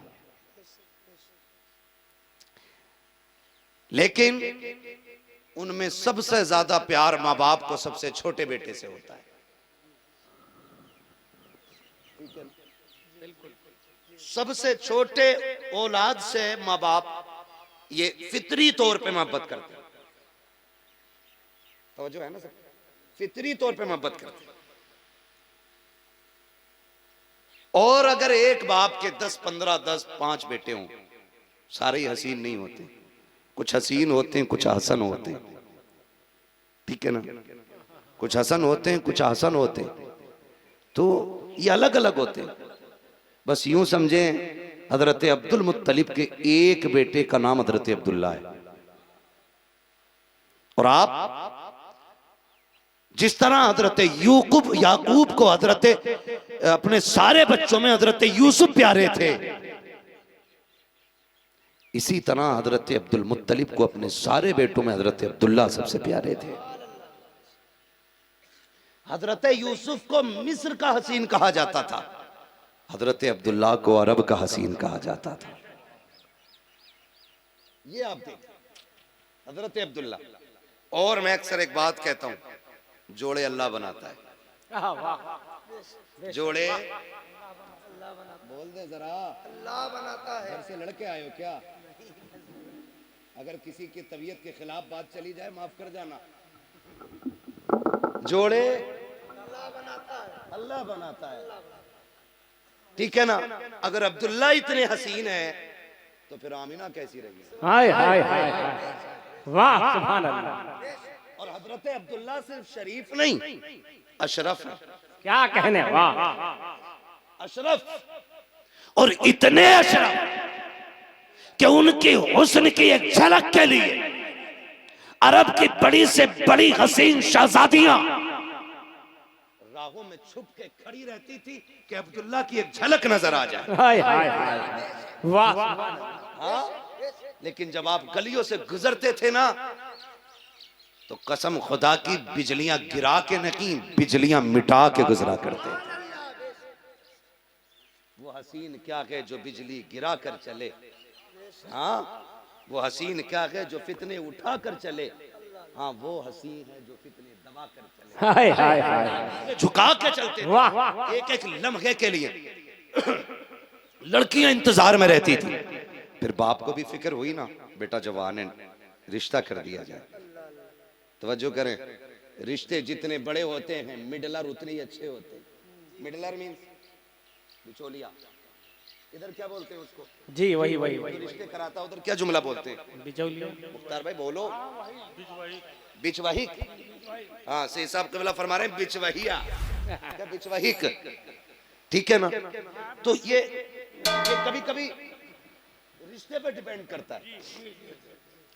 Speaker 1: लेकिन उनमें सबसे ज्यादा प्यार माँ बाप को सबसे छोटे बेटे से होता है। सबसे छोटे औलाद से माँ बाप ये फितरी तौर पे मोहब्बत करते हैं। तो जो है ना सर, फितरी तौर पे मोहब्बत करते हैं। और अगर एक बाप के 10, 15, 10, 5 बेटे हों, सारे ही हसीन नहीं होते, कुछ हसीन होते हैं, कुछ हसन होते हैं, ठीक है ना। कुछ हसन होते हैं, कुछ हसन होते हैं, तो ये अलग अलग होते हैं। बस यूं समझें हजरत अब्दुल मुत्तलिब के एक बेटे का नाम हजरत अब्दुल्ला है। और आप जिस तरह हजरत याकूब को हजरत अपने सारे बच्चों में हजरत यूसुफ प्यारे थे, इसी तरह हजरत अब्दुल मुत्तलिब को अपने सारे बेटों में हजरत अब्दुल्ला सबसे प्यारे थे। हजरत यूसुफ को मिस्र का हसीन कहा जाता था, हजरत अब्दुल्ला को अरब का हसीन कहा जाता था। ये आप देखिए हजरत अब्दुल्ला। और मैं अक्सर एक बात कहता हूं, जोड़े अल्लाह बनाता है, जोड़े बोल दे जरा,
Speaker 3: अल्लाह बनाता है।
Speaker 1: घर से लड़के आए हो क्या? अगर किसी की तबीयत के खिलाफ बात चली जाए माफ कर जाना। जोड़े
Speaker 3: अल्लाह बनाता है,
Speaker 1: अल्लाह बनाता है, ठीक है ना। अगर अब्दुल्ला इतने हसीन है तो फिर आमिना कैसी रही?
Speaker 2: हाय हाय हाय वाह सुभान अल्लाह।
Speaker 1: और हजरत अब्दुल्ला सिर्फ शरीफ नहीं, अशरफ है।
Speaker 2: क्या कहने, वाह।
Speaker 1: अशरफ, और इतने अशरफ कि उनकी हुस्न की एक झलक के लिए अरब की बड़ी से बड़ी हसीन शहजादियां राहों में छुप के खड़ी रहती थी कि अब्दुल्ला की एक झलक नजर आ जाए।
Speaker 2: हाय हाय हाय वाह।
Speaker 1: हाँ, लेकिन जब आप गलियों से गुजरते थे ना, तो कसम खुदा की बिजलियां गिरा के नहीं, बिजलियां मिटा के गुजरा करते। वो हसीन क्या है जो बिजली गिरा कर चले, हाँ वो हसीन क्या है जो फितने उठा कर चले, हाँ वो हसीन है जो फितने दबा कर चले,
Speaker 2: हाय हाय हाय
Speaker 1: झुका के चलते थे।
Speaker 2: वाह।
Speaker 1: एक एक लम्हे के लिए लड़कियां इंतजार में रहती थी। फिर बाप को भी फिक्र हुई ना, बेटा जवान है, रिश्ता कर दिया जाए। तवज्जो करें, रिश्ते जितने बड़े होते हैं मिडलर उतने ही अच्छे होते हैं। मिडलर मीन्स बिचौलिया, इधर क्या बोलते हैं उसको?
Speaker 2: जी वही वही
Speaker 1: जो
Speaker 2: वही
Speaker 1: रिश्ते कराता है उधर क्या जुमला बोलते हैं?
Speaker 2: बिचौलिया।
Speaker 1: मुख्तार भाई बोलो। बिचवाहिक। हाँ से साहब कबला फरमा रहे हैं बिचवाहिया। क्या बिचवाहिक? ठीक है ना? तो ये कभी कभी रिश्ते पे डिपेंड करता है,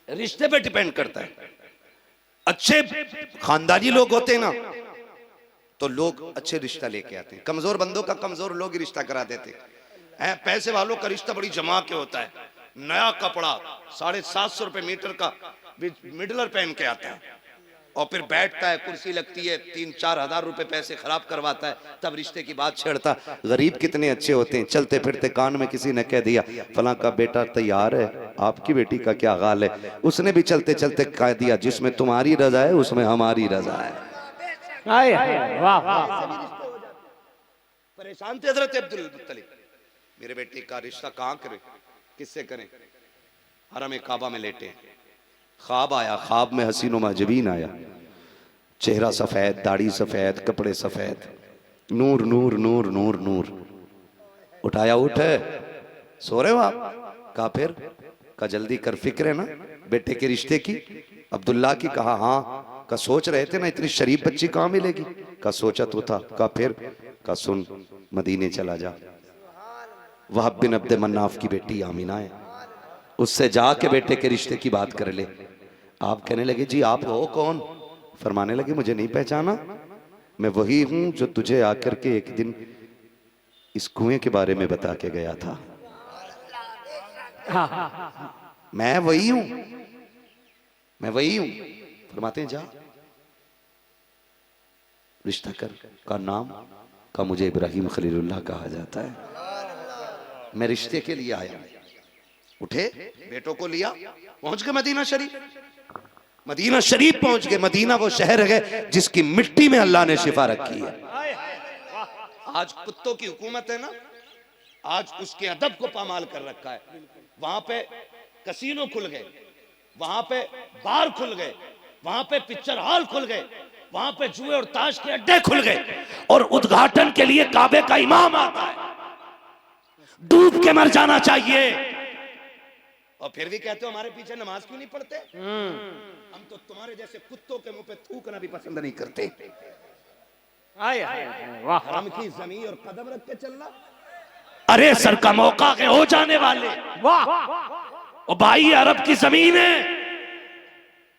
Speaker 1: रिश्ते पे डिपेंड करता है। अच्छे खानदानी लोग होते हैं ना तो लोग अच्छे रिश्ता लेके आते हैं। कमजोर बंदों का कमजोर लोग ही रिश्ता करा देते हैं। पैसे वालों का रिश्ता बड़ी जमा के होता है। नया कपड़ा 750 रुपए मीटर का मिडलर पहन के आता है और फिर बैठता है, कुर्सी लगती है, 3-4 हजार रुपए पैसे खराब करवाता है, तब रिश्ते की बात छेड़ता। गरीब कितने अच्छे होते हैं, चलते फिरते कान में किसी ने कह दिया फलां का बेटा तैयार है, आपकी बेटी का क्या हाल है, उसने भी चलते चलते कह दिया जिसमें तुम्हारी रजा है उसमें हमारी रजा है।
Speaker 2: आए हाय, वाह वाह।
Speaker 1: परेशान थे हजरत अब्दुल मुत्तलिब, मेरे बेटे का रिश्ता कहाँ करें, किससे करें? हरम काबा में लेटे, ख्वाब आया, ख्वाब में हसीनो महजबीन आया, चेहरा सफेद, दाढ़ी सफेद, कपड़े सफेद, नूर नूर नूर नूर नूर। उठाया, उठे, सो रहे हो आप? कहा फिर? का जल्दी कर, फिक्र है ना बेटे के रिश्ते की? अब्दुल्ला की? कहा हाँ। का सोच रहे थे ना इतनी शरीफ बच्ची कहाँ मिलेगी? का सोचा तो था। का फिर? का सुन, मदीने चला जा, वहाब बिन अब्द मन्नाफ की बेटी आमीना है, उससे जाके बेटे के रिश्ते की बात कर ले। आप कहने लगे जी आप हो कौन? फरमाने लगे मुझे नहीं पहचाना, मैं वही हूं जो तुझे आकर के एक दिन इस कुएं के बारे में बता के गया था। मैं वही हूं, मैं वही हूं। फरमाते हैं जा रिश्ता कर। का नाम? का मुझे इब्राहिम खलीलुल्लाह कहा जाता है, मैं रिश्ते के लिए आया। उठे, बेटों को लिया, पहुंच गए मदीना शरीफ। मदीना शरीफ पहुंच गए। मदीना वो शहर है जिसकी मिट्टी में अल्लाह ने शिफा रखी है। आज कुत्तों की हुकूमत है ना, आज उसके अदब को पामाल कर रखा है। वहां पे कसीनो खुल गए, वहां पे बार खुल गए, वहां पे पिक्चर हॉल खुल गए, वहां पे जुए और ताश के अड्डे खुल गए, और उद्घाटन के लिए काबे का इमाम आता है। डूब के मर जाना चाहिए, और फिर भी कहते हो हमारे पीछे नमाज क्यों नहीं पढ़ते? हम तो तुम्हारे जैसे कुत्तों के मुंह पे थूकना भी पसंद नहीं करते।
Speaker 2: आए हाय, वाह।
Speaker 1: हराम की जमीन और कदम रख के चलना। अरे सर का मौका के हो जाने वाले,
Speaker 2: वाह।
Speaker 1: और भाई अरब की जमीन है,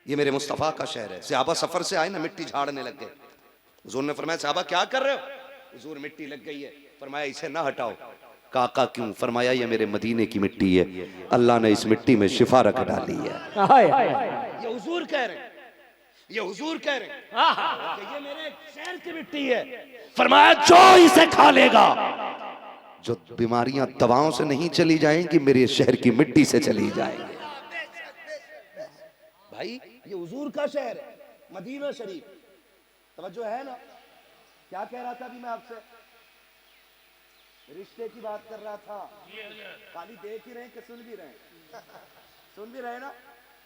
Speaker 1: ये मेरे मुस्तफा का शहर है। सहाबा सफर से आए ना, मिट्टी झाड़ने लग गए। हुजूर ने फरमाया सहाबा क्या कर रहे हो? हुजूर मिट्टी लग गई है। फरमाया इसे ना हटाओ। काका क्यों? फरमाया ये मेरे मदीने की मिट्टी है, अल्लाह ने इस मिट्टी में शिफा रख डाली है। ये हुजूर कह रहे हैं, ये हुजूर कह रहे हैं कि ये मेरे शहर की मिट्टी है। फरमाया जो इसे खा लेगा, जो बीमारियां दवाओं से नहीं चली जाएंगी, मेरे शहर की मिट्टी से चली जाएंगी। भाई ये हुजूर का शहर है, मदीना शरीफ। तवज्जो है ना? क्या कह रहा था अभी मैं आपसे? रिश्ते की बात कर रहा था। खाली देख ही रहे कि सुन भी रहे? सुन भी रहे ना?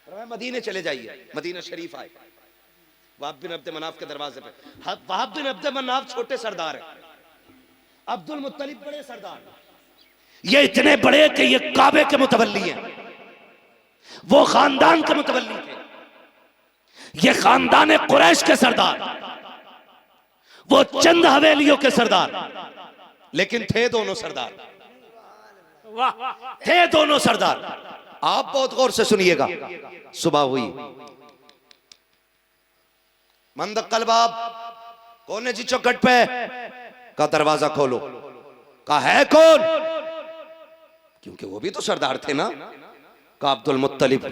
Speaker 1: और मदीने चले जाइए, मदीना शरीफ आए, वहाब बिन अब्द मनाफ के दरवाजे पे। वहाब बिन अब्द मनाफ छोटे सरदार है, अब्दुल मुत्तलिब बड़े सरदार, ये इतने बड़े कि ये काबे के मुतवल्ली हैं, वो खानदान के मुतवल्ली थे, ये खानदान कुरैश के सरदार, वो चंद हवेलियों के सरदार, लेकिन थे दोनों सरदार, थे दोनों सरदार। आप बहुत गौर से सुनिएगा। सुबह हुई, मंदकल बाब, कौन है जी चौखट पे? का दरवाजा खोलो। का है कौन? क्योंकि वो भी तो सरदार थे ना। का अब्दुल मुत्तलिब,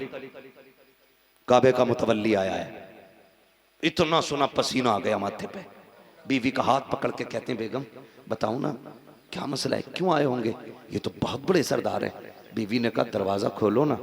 Speaker 1: काबे का मुतवल्ली आया है। इतना सुना पसीना आ गया माथे पे। बीवी का हाथ पकड़ के कहते हैं बेगम बताओ ना क्या मसला है, क्यों आए होंगे? ये तो बहुत बड़े सरदार हैं। बीवी ने कहा दरवाजा खोलो ना,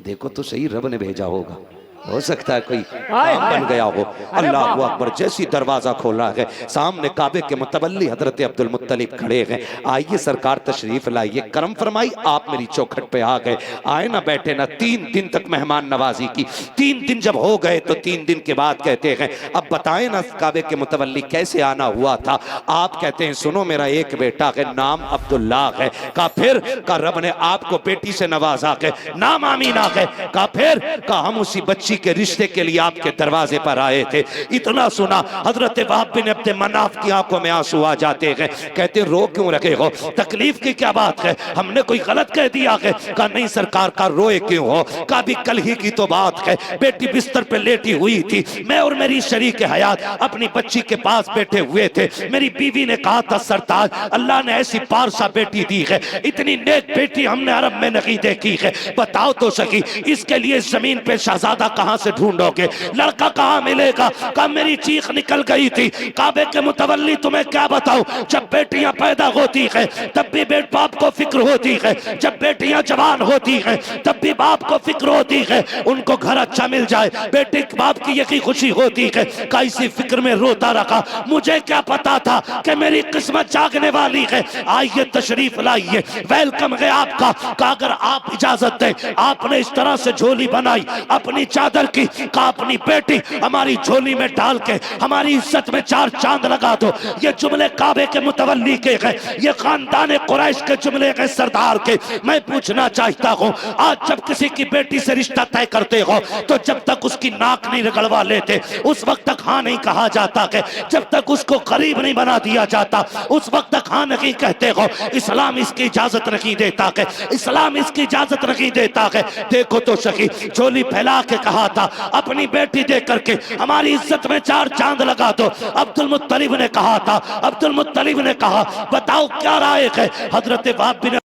Speaker 1: देखो तो सही, रब ने भेजा होगा। हो सकता है कोई
Speaker 2: हाय,
Speaker 1: काम
Speaker 2: हाय,
Speaker 1: बन गया हो।
Speaker 2: अरे
Speaker 1: अल्लाह
Speaker 2: वाह।
Speaker 1: अकबर, जैसी दरवाजा खोला है सामने काबे के मुतवल्ली हजरत अब्दुल मुत्तलिब खड़े हैं। आइए सरकार तशरीफ लाइए, करम फरमाई, आप मेरी चौखट पे आ गए। आए ना बैठे ना, 3 दिन तक मेहमान नवाजी की। 3 दिन जब हो गए तो 3 दिन के बाद कहते हैं अब बताएं ना काबे के मुतवल्ली कैसे आना हुआ था। आप कहते हैं सुनो, मेरा एक बेटा है, नाम अब्दुल्ला है। कहा फिर? कहा रब ने आपको बेटी से नवाजा है, नाम आमीना है। कहा फिर? कहा हम उसी बच्ची के रिश्ते के लिए आपके दरवाजे पर आए थे। इतना सुना हजरत वहाब बिन अब्द मनाफ की आंखों में आंसू आ जाते हैं। कहते रो क्यों रखे हो, तकलीफ की क्या बात है, हमने कोई गलत कह दिया है? कहा नहीं सरकार, का रोए क्यों हो? कहा भी कल ही की तो बात है, बेटी बिस्तर पे लेटी हुई थी, मैं और मेरी शरीक हयात अपनी बच्ची के पास बैठे हुए थे। मेरी बीवी ने कहा था सरताज अल्लाह ने ऐसी पारसा बेटी दी है, इतनी नेक बेटी हमने अरब में नहीं देखी है, बताओ तो सही इसके लिए जमीन पे शहजादा कहां से ढूंढोगे, लड़का कहां मिलेगा? कहा मेरी चीख निकल गई थी। काबे के मुतवल्ली तुम्हें क्या बताऊं, जब बेटियां पैदा होती है तब भी बेट बाप को फिक्र होती है, जब बेटियां जवान होती है तब भी बाप को फिक्र होती है उनको घर अच्छा मिल जाए, बेटे बाप की यही खुशी होती है। का इसी फिक्र में रोता रखा, मुझे क्या पता था कि मेरी किस्मत जागने वाली है। आइए तशरीफ लाइए, वेलकम है आपका। का अगर आप इजाजत दें, आपने इस तरह से झोली बनाई अपनी चादर की, का अपनी बेटी हमारी झोली में डाल के हमारी इज्जत में 4 चांद लगा दो। ये जुमले काबे के मुतवल्ली के हैं, ये खानदान कुरैश के जुमले के सरदार के। मैं पूछना चाहता हूँ, आज जब किसी की बेटी से रिश्ता तय करते हो तो जब तक उसकी नाक नहीं रगड़वा लेते उस वक्त तक हाँ नहीं कहा जाता है, जब तक उसको गरीब नहीं बना दिया जाता उस वक्त तक हाँ नहीं कहते हो। इस्लाम इसकी इजाजत नहीं देता है, इस्लाम इसकी इजाजत नहीं देता है। देखो तो सही, झोली फैला के कहा था अपनी बेटी दे करके हमारी इज्जत में 4 चांद लगा दो। अब्दुल मुत्तलिब ने कहा था, अब्दुल मुत्तलिब ने कहा बताओ क्या राय है? हजरत वहाब बिन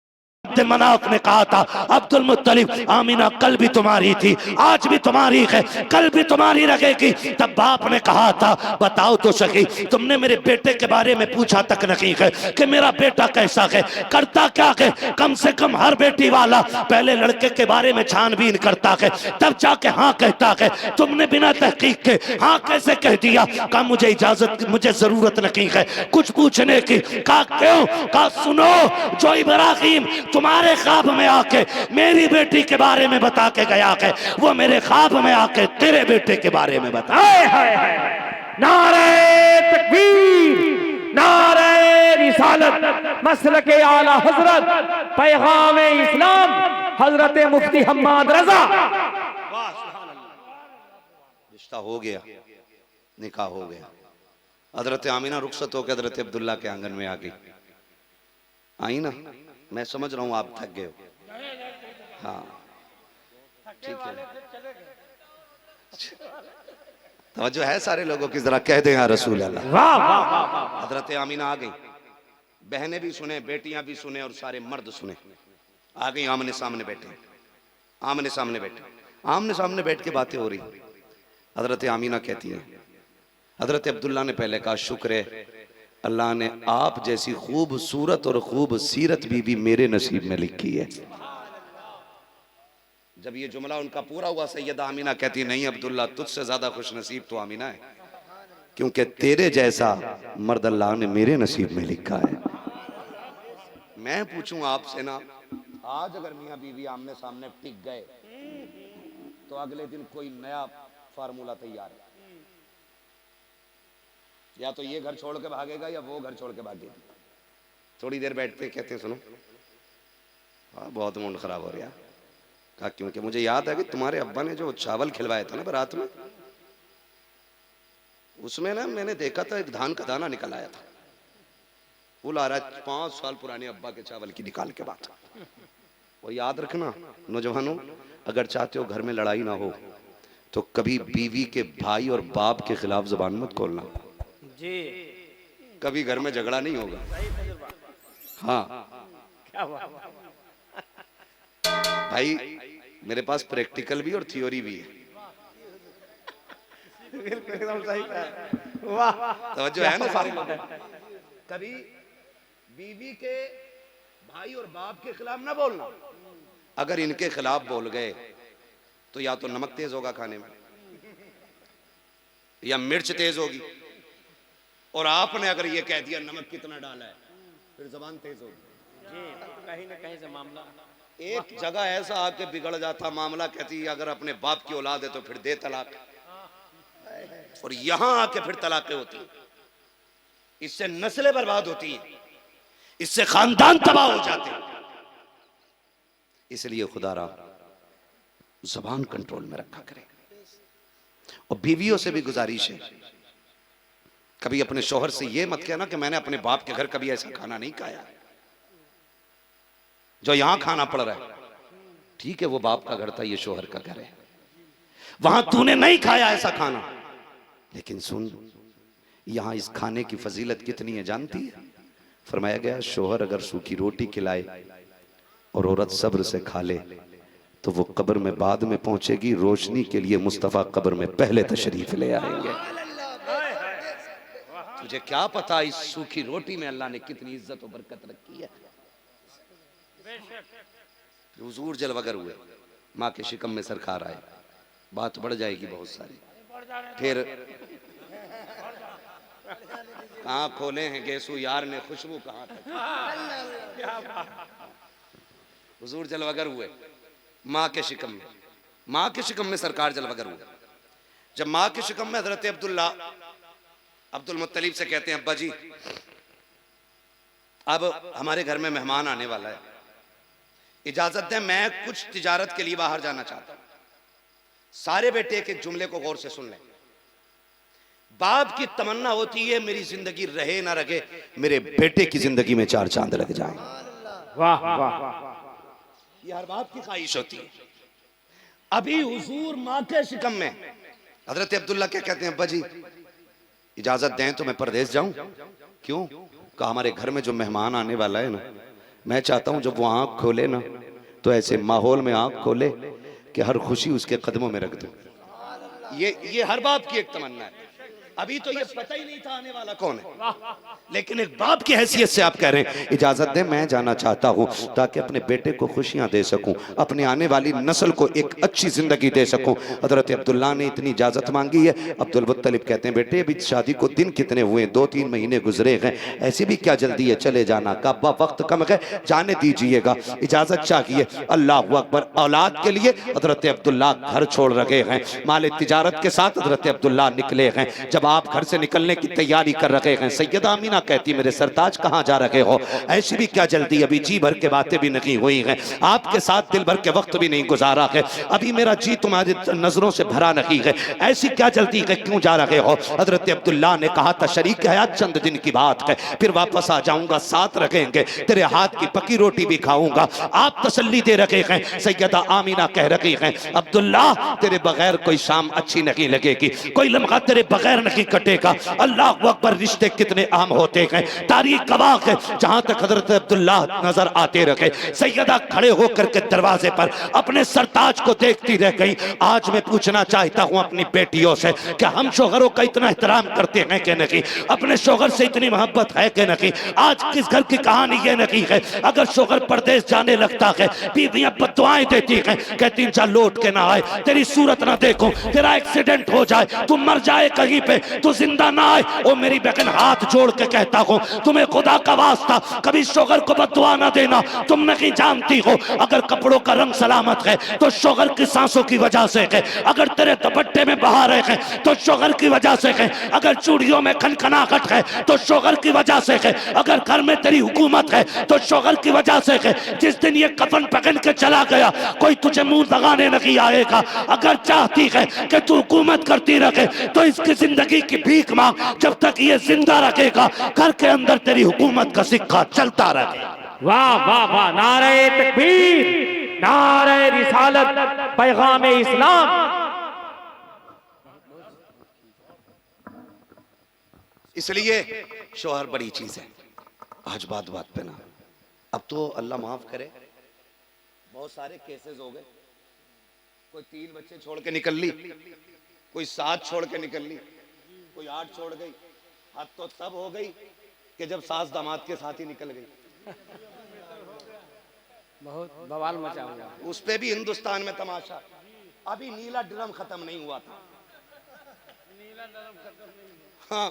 Speaker 1: मनाफ ने कहा था अब्दुल मुत्तलिब आमीना कल भी तुम्हारी थी, आज भी तुम्हारी है, कल भी तुम्हारी रहेगी। तब बाप ने कहा था बताओ तो सही, तुमने मेरे बेटे के बारे में पूछा तक नहीं है कि मेरा बेटा कैसा है, करता क्या है? कम से कम हर बेटी वाला पहले लड़के के बारे में छानबीन करता है तब जाके हाँ कहता है। तुमने बिना तहकीक के हाँ कैसे कह दिया? कहा मुझे इजाजत, मुझे जरूरत नहीं है कुछ पूछने की। कहा क्यों? कहा सुनो, जो इब्राहिम तुम्हारे ख्वाब में आके मेरी बेटी के बारे में बता के गया है, वो मेरे ख्वाब में आके तेरे बेटे के बारे में बता।
Speaker 2: नारे तकबीर, नारे रिसालत, मसलके आला हजरत, पैगाम इस्लाम, हजरत मुफ्ती हम्माद रजा।
Speaker 1: रिश्ता हो गया, निकाह हो गया। हजरत आमीना रुखसत होकर हजरत अब्दुल्ला के आंगन में आ गई। आई ना, मैं समझ रहा हूं आप थक गए हो। हाँ ठीक है, तवज्जो है सारे लोगों की, जरा कह दें या रसूल अल्लाह।
Speaker 2: वाह वाह वाह।
Speaker 1: हजरत आमीना आ गई, बहनें भी सुने, बेटियां भी सुने और सारे मर्द सुने। आ गई, आमने सामने बैठे, आमने सामने बैठे, आमने सामने बैठ के बातें हो रही। हजरत आमीना कहती है, हजरत अब्दुल्ला ने पहले कहा शुक्र है अल्लाह ने आप जैसी खूबसूरत और खूब सीरत बीवी मेरे नसीब में लिखी है। जब ये जुमला उनका पूरा हुआ, सैयदा आमीना कहती नहीं अब्दुल्ला, तुझसे ज्यादा खुश नसीब तो आमीना है, क्योंकि तेरे जैसा मर्द अल्लाह ने मेरे नसीब में लिखा है। मैं पूछूं आपसे ना, आज अगर मियां बीवी आमने सामने टिक गए तो अगले दिन कोई नया फार्मूला तैयार है, या तो ये घर छोड़ के भागेगा या वो घर छोड़ के भागेगी। थोड़ी देर बैठते कहते सुनो, हाँ बहुत मूड खराब हो रहा। कहा क्योंकि मुझे याद है कि तुम्हारे अब्बा ने जो चावल खिलवाया था ना बारात में, उसमें ना मैंने देखा था एक धान का दाना निकल आया था। वो ला रहा है 5 साल पुराने अब्बा के चावल की निकाल के बात। और याद रखना नौजवानों, अगर चाहते हो घर में लड़ाई ना हो तो कभी बीवी के भाई और बाप के खिलाफ जबान मत खोलना जी, कभी घर में झगड़ा नहीं होगा। हाँ
Speaker 2: क्या बात।
Speaker 1: भाई मेरे पास प्रैक्टिकल भी और थियोरी भी है।
Speaker 2: एकदम सही कहा। वाह,
Speaker 1: तवज्जो है ना सारे लोगों। कभी बीवी के भाई और बाप के खिलाफ ना बोलना, अगर इनके खिलाफ बोल गए तो या तो नमक तेज होगा खाने में, या मिर्च तेज होगी, और आपने अगर ये कह दिया नमक कितना डाला है, फिर जबान तेज होगी
Speaker 2: जी, कहीं ना कहीं से मामला
Speaker 1: एक जगह ऐसा आके बिगड़ जाता मामला, कहती अगर अपने बाप की औलाद है तो फिर दे तलाक, और यहां आके फिर तलाकें होती हैं। इससे नस्लें बर्बाद होती हैं, इससे खानदान तबाह हो जाते हैं। इसलिए खुदारा जबान कंट्रोल में रखा करें। और बीवियों से भी गुजारिश है, कभी अपने शौहर से ये मत कहना कि मैंने अपने बाप के घर कभी ऐसा खाना नहीं खाया जो यहां खाना पड़ रहा है। ठीक है, वो बाप का घर था, ये शौहर का घर है, वहां तूने नहीं खाया ऐसा खाना, लेकिन सुन यहां इस खाने की फजीलत कितनी है जानती है? फरमाया गया शौहर अगर सूखी रोटी खिलाए और औरत सब्र से खा ले तो वो कब्र में बाद में पहुंचेगी, रोशनी के लिए मुस्तफा कब्र में पहले तशरीफ ले आएंगे। तुझे क्या पता इस सूखी रोटी में अल्लाह ने कितनी इज्जत और बरकत रखी है। हुजूर जलवगर हुए, माँ के शिकम में सरकार आए, बात बढ़ जाएगी बहुत सारी। फिर कहाँ खोले हैं गेसू यार ने खुशबू कहाँ तक। हुजूर जलवगर हुए माँ के शिकम में, माँ के शिकम में सरकार जलवगर हुए। जब माँ के शिकम में हजरत अब्दुल मुत्तलिब से कहते हैं अब्बा जी अब हमारे घर में मेहमान आने वाला है, इजाजत दें मैं कुछ तिजारत के लिए बाहर जाना चाहता हूं। सारे बेटे एक एक जुमले को गौर से सुन लें। बाप की तमन्ना होती है मेरी जिंदगी रहे ना रहे, मेरे बेटे की जिंदगी में चार चांद लग जाएं।
Speaker 2: वाह वाह,
Speaker 1: ये हर बाप की ख्वाहिश होती है। अभी हुजूर माँ के शिकम में हजरत अब्दुल्ला क्या कहते हैं अब्बा जी इजाजत दें तो मैं परदेश जाऊं। क्यों? कहा हमारे घर में जो मेहमान आने वाला है ना, मैं चाहता हूं जब वो आंख खोले ना तो ऐसे माहौल में आंख खोले कि हर खुशी उसके कदमों में रख दो। ये हर बाप की एक तमन्ना है। अभी तो ये पता ही नहीं था आने वाला कौन है, लेकिन एक बाप की हैसियत से आप कह रहे हैं इजाजत दें मैं जाना चाहता हूं ताकि अपने बेटे को खुशियां दे सकूं, अपनी आने वाली नस्ल को एक अच्छी जिंदगी दे सकूं। हजरत अब्दुल्ला ने इतनी इजाजत मांगी है। अब्दुल मुत्तलिब कहते हैं बेटे अभी शादी को दिन कितने हुए, 2-3 महीने गुजरे हैं, ऐसी भी क्या जल्दी है, चले जाना। का वक्त कम है, जाने दीजिएगा, इजाजत चाहिए। अल्लाह अकबर। औलाद के लिए हजरत अब्दुल्ला घर छोड़ रहे हैं, माल तिजारत के साथ हजरत अब्दुल्ला निकले हैं। जब आप घर से निकलने की तैयारी कर रहे हैं, सैयदा आमीना कहती मेरे सरताज कहां जा रहे हो, ऐसी भी क्या जल्दी, अभी जी भर के बातें भी नहीं हुई हैं, आपके साथ दिल भर के वक्त भी नहीं गुजारा है, अभी मेरा जी तुम्हारी नजरों से भरा नहीं है, ऐसी क्या जल्दी है, क्यों जा रहे हो? हजरत अब्दुल्ला ने कहा था शरीक हयात चंद दिन की बात है, फिर वापस आ जाऊंगा, साथ रखेंगे, तेरे हाथ की पकी रोटी भी खाऊंगा। आप तसल्ली दे रखे हैं। सैयदा आमीना कह रही हैं अब्दुल्ला तेरे बगैर कोई शाम अच्छी नहीं लगेगी, कोई लम्हा तेरे बगैर नहीं कटेगा। अल्लाह अकबर। रिश्ते कितने अहम होते हैं, तारीख गवाह है। जहां तक हजरत अब्दुल्ला नजर आते रहे, सैयदा खड़े होकर के दरवाजे पर अपने सरताज को देखती रह गई। आज मैं पूछना चाहता हूं अपनी बेटियों से कि हम शोहरों का इतना एहतराम करते हैं कि नहीं, अपने शोहर से इतनी मोहब्बत है कि नहीं? आज किस घर की कहानी ये नहीं है अगर शोहर परदेश जाने लगता है बीवियां बददुआएं देती हैं, कहती जा लौट के ना आए, तेरी सूरत ना देखो, तेरा एक्सीडेंट हो जाए, तू मर जाए कहीं पे, तू जिंदा ना आए। ओ मेरी बहन हाथ जोड़ के कहता हूं तुम्हें खुदा का वास्ता कभी शोहर को बददुआ ना देना। तुम नहीं जानती हो अगर कपड़ों का रंग सलामत है तो शोहर की सांसों की वजह से है, अगर तेरे दुपट्टे में बहारें हैं तो शोहर की वजह से है, अगर चूड़ियों में खनखनाहट है तो शोहर की वजह से है, अगर घर में तेरी हुकूमत है तो शोहर की वजह से है। जिस दिन ये कफन पहन के चला गया कोई तुझे मुंह लगाने नहीं आएगा। अगर चाहती है कि तू हुकूमत करती रहे तो इसकी जिंदगी की भीख मांग, जब तक ये जिंदा रखेगा घर के अंदर तेरी हुकूमत का सिक्का चलता रहे।
Speaker 2: वाह वाह वाह, नारे तकबीर, नारे रिसालत, पैगाम इस्लाम।
Speaker 1: इसलिए शोहर बड़ी चीज है। आज बात पे ना, अब तो अल्लाह माफ करे बहुत सारे केसेस हो गए, कोई 3 बच्चे छोड़ के निकल ली, कोई 7 छोड़ के निकल ली, कोई 8 छोड़ गई। हद तो तब हो गई कि जब सास दामाद के साथ ही निकल गई।
Speaker 2: बहुत बवाल मचा हुआ।
Speaker 1: उस पे भी हिंदुस्तान में तमाशा। अभी नीला ड्रम खत्म नहीं हुआ था, हाँ,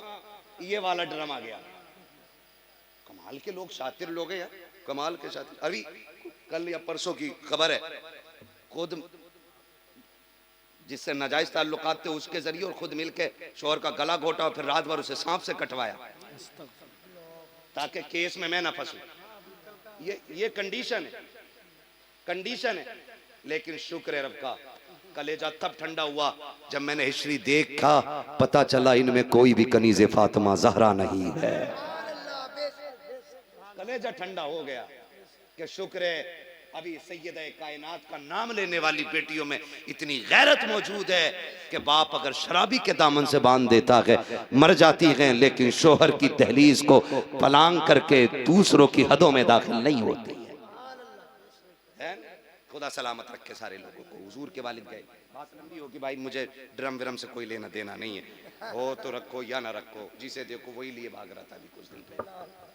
Speaker 1: ये वाला ड्रामा आ गया। कमाल के लोग, शातिर लोग हैं यार, कमाल के शातिर। अभी कल या परसों की खबर है, खुद जिससे नाजायज ताल्लुकात थे उसके जरिए और खुद मिलके शोहर का गला घोटा और फिर रात भर उसे सांप से कटवाया ताकि केस में मैं ना फंसूं। ये कंडीशन है, कंडीशन है। लेकिन शुक्र है रब का, कलेजा तब ठंडा हुआ जब मैंने हिस्ट्री देखा, पता चला इनमें कोई भी कनीज़े फातिमा ज़हरा नहीं है। कलेजा ठंडा हो गया कि शुक्र है अभी सैयदा कायनात का नाम लेने वाली बेटियों में इतनी गैरत मौजूद है कि बाप अगर शराबी के दामन से बांध देता है मर जाती है, लेकिन शोहर की दहलीज को पलांग करके दूसरों की हदों में दाखिल नहीं होती है। खुदा सलामत रखे सारे लोगों को। हुजूर के वालिद गए, बात लंबी होगी भाई, मुझे ड्रम विरम से कोई लेना देना नहीं है, हो तो रखो या ना रखो, जिसे देखो वही लिए भाग रहा था अभी कुछ दिन पहले।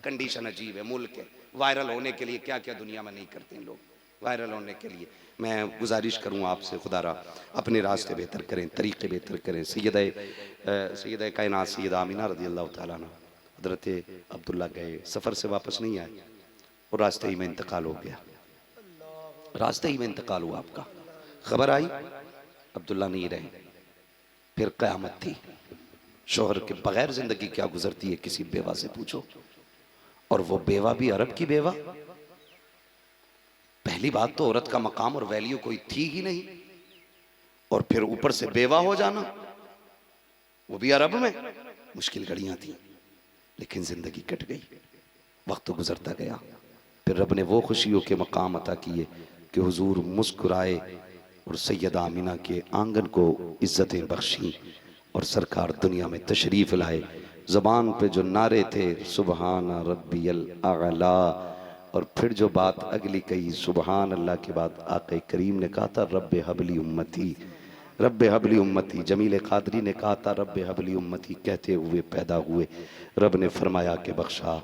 Speaker 1: कंडीशन अजीब है, मुल्क है, वायरल होने के लिए क्या क्या दुनिया में नहीं करते हैं लोग, वायरल होने के लिए। मैं गुजारिश करूँ आपसे, खुदारा अपने रास्ते बेहतर करें, तरीक़े बेहतर करें। सैयदा कायनात सैयदा आमिना रज़ी अल्लाह तआला अन्हा हज़रत अब्दुल्ला गए, सफ़र से वापस नहीं आए और रास्ते ही में इंतकाल हो गया, रास्ते ही में इंतकाल हुआ आपका। खबर आई अब्दुल्ला नहीं रहे, फिर क़यामत थी। शोहर के बगैर ज़िंदगी क्या गुजरती है किसी बेवा से पूछो, और वो बेवा भी अरब की बेवा। पहली बात तो औरत का मकाम और वैल्यू कोई थी ही नहीं, और फिर ऊपर से बेवा हो जाना, वो भी अरब में। मुश्किल घड़ियां थी, लेकिन जिंदगी कट गई, वक्त गुजरता गया। फिर रब ने वो खुशियों के मकाम अता किए कि हुजूर मुस्कुराए और सैयदा आमिना के आंगन को इज्जतें बख्शी और सरकार दुनिया में तशरीफ लाए। ज़बान पे जो नारे थे सुबहान रब्बियल आला, और फिर जो बात अगली कही सुबहान अल्लाह के बाद आक़ा करीम ने कहा था रब्बे हबली उम्मती, रब्बे हबली उम्मती। जमील कादरी ने कहा था रब्बे हबली उम्मती कहते हुए पैदा हुए। रब ने फरमाया कि बख्शा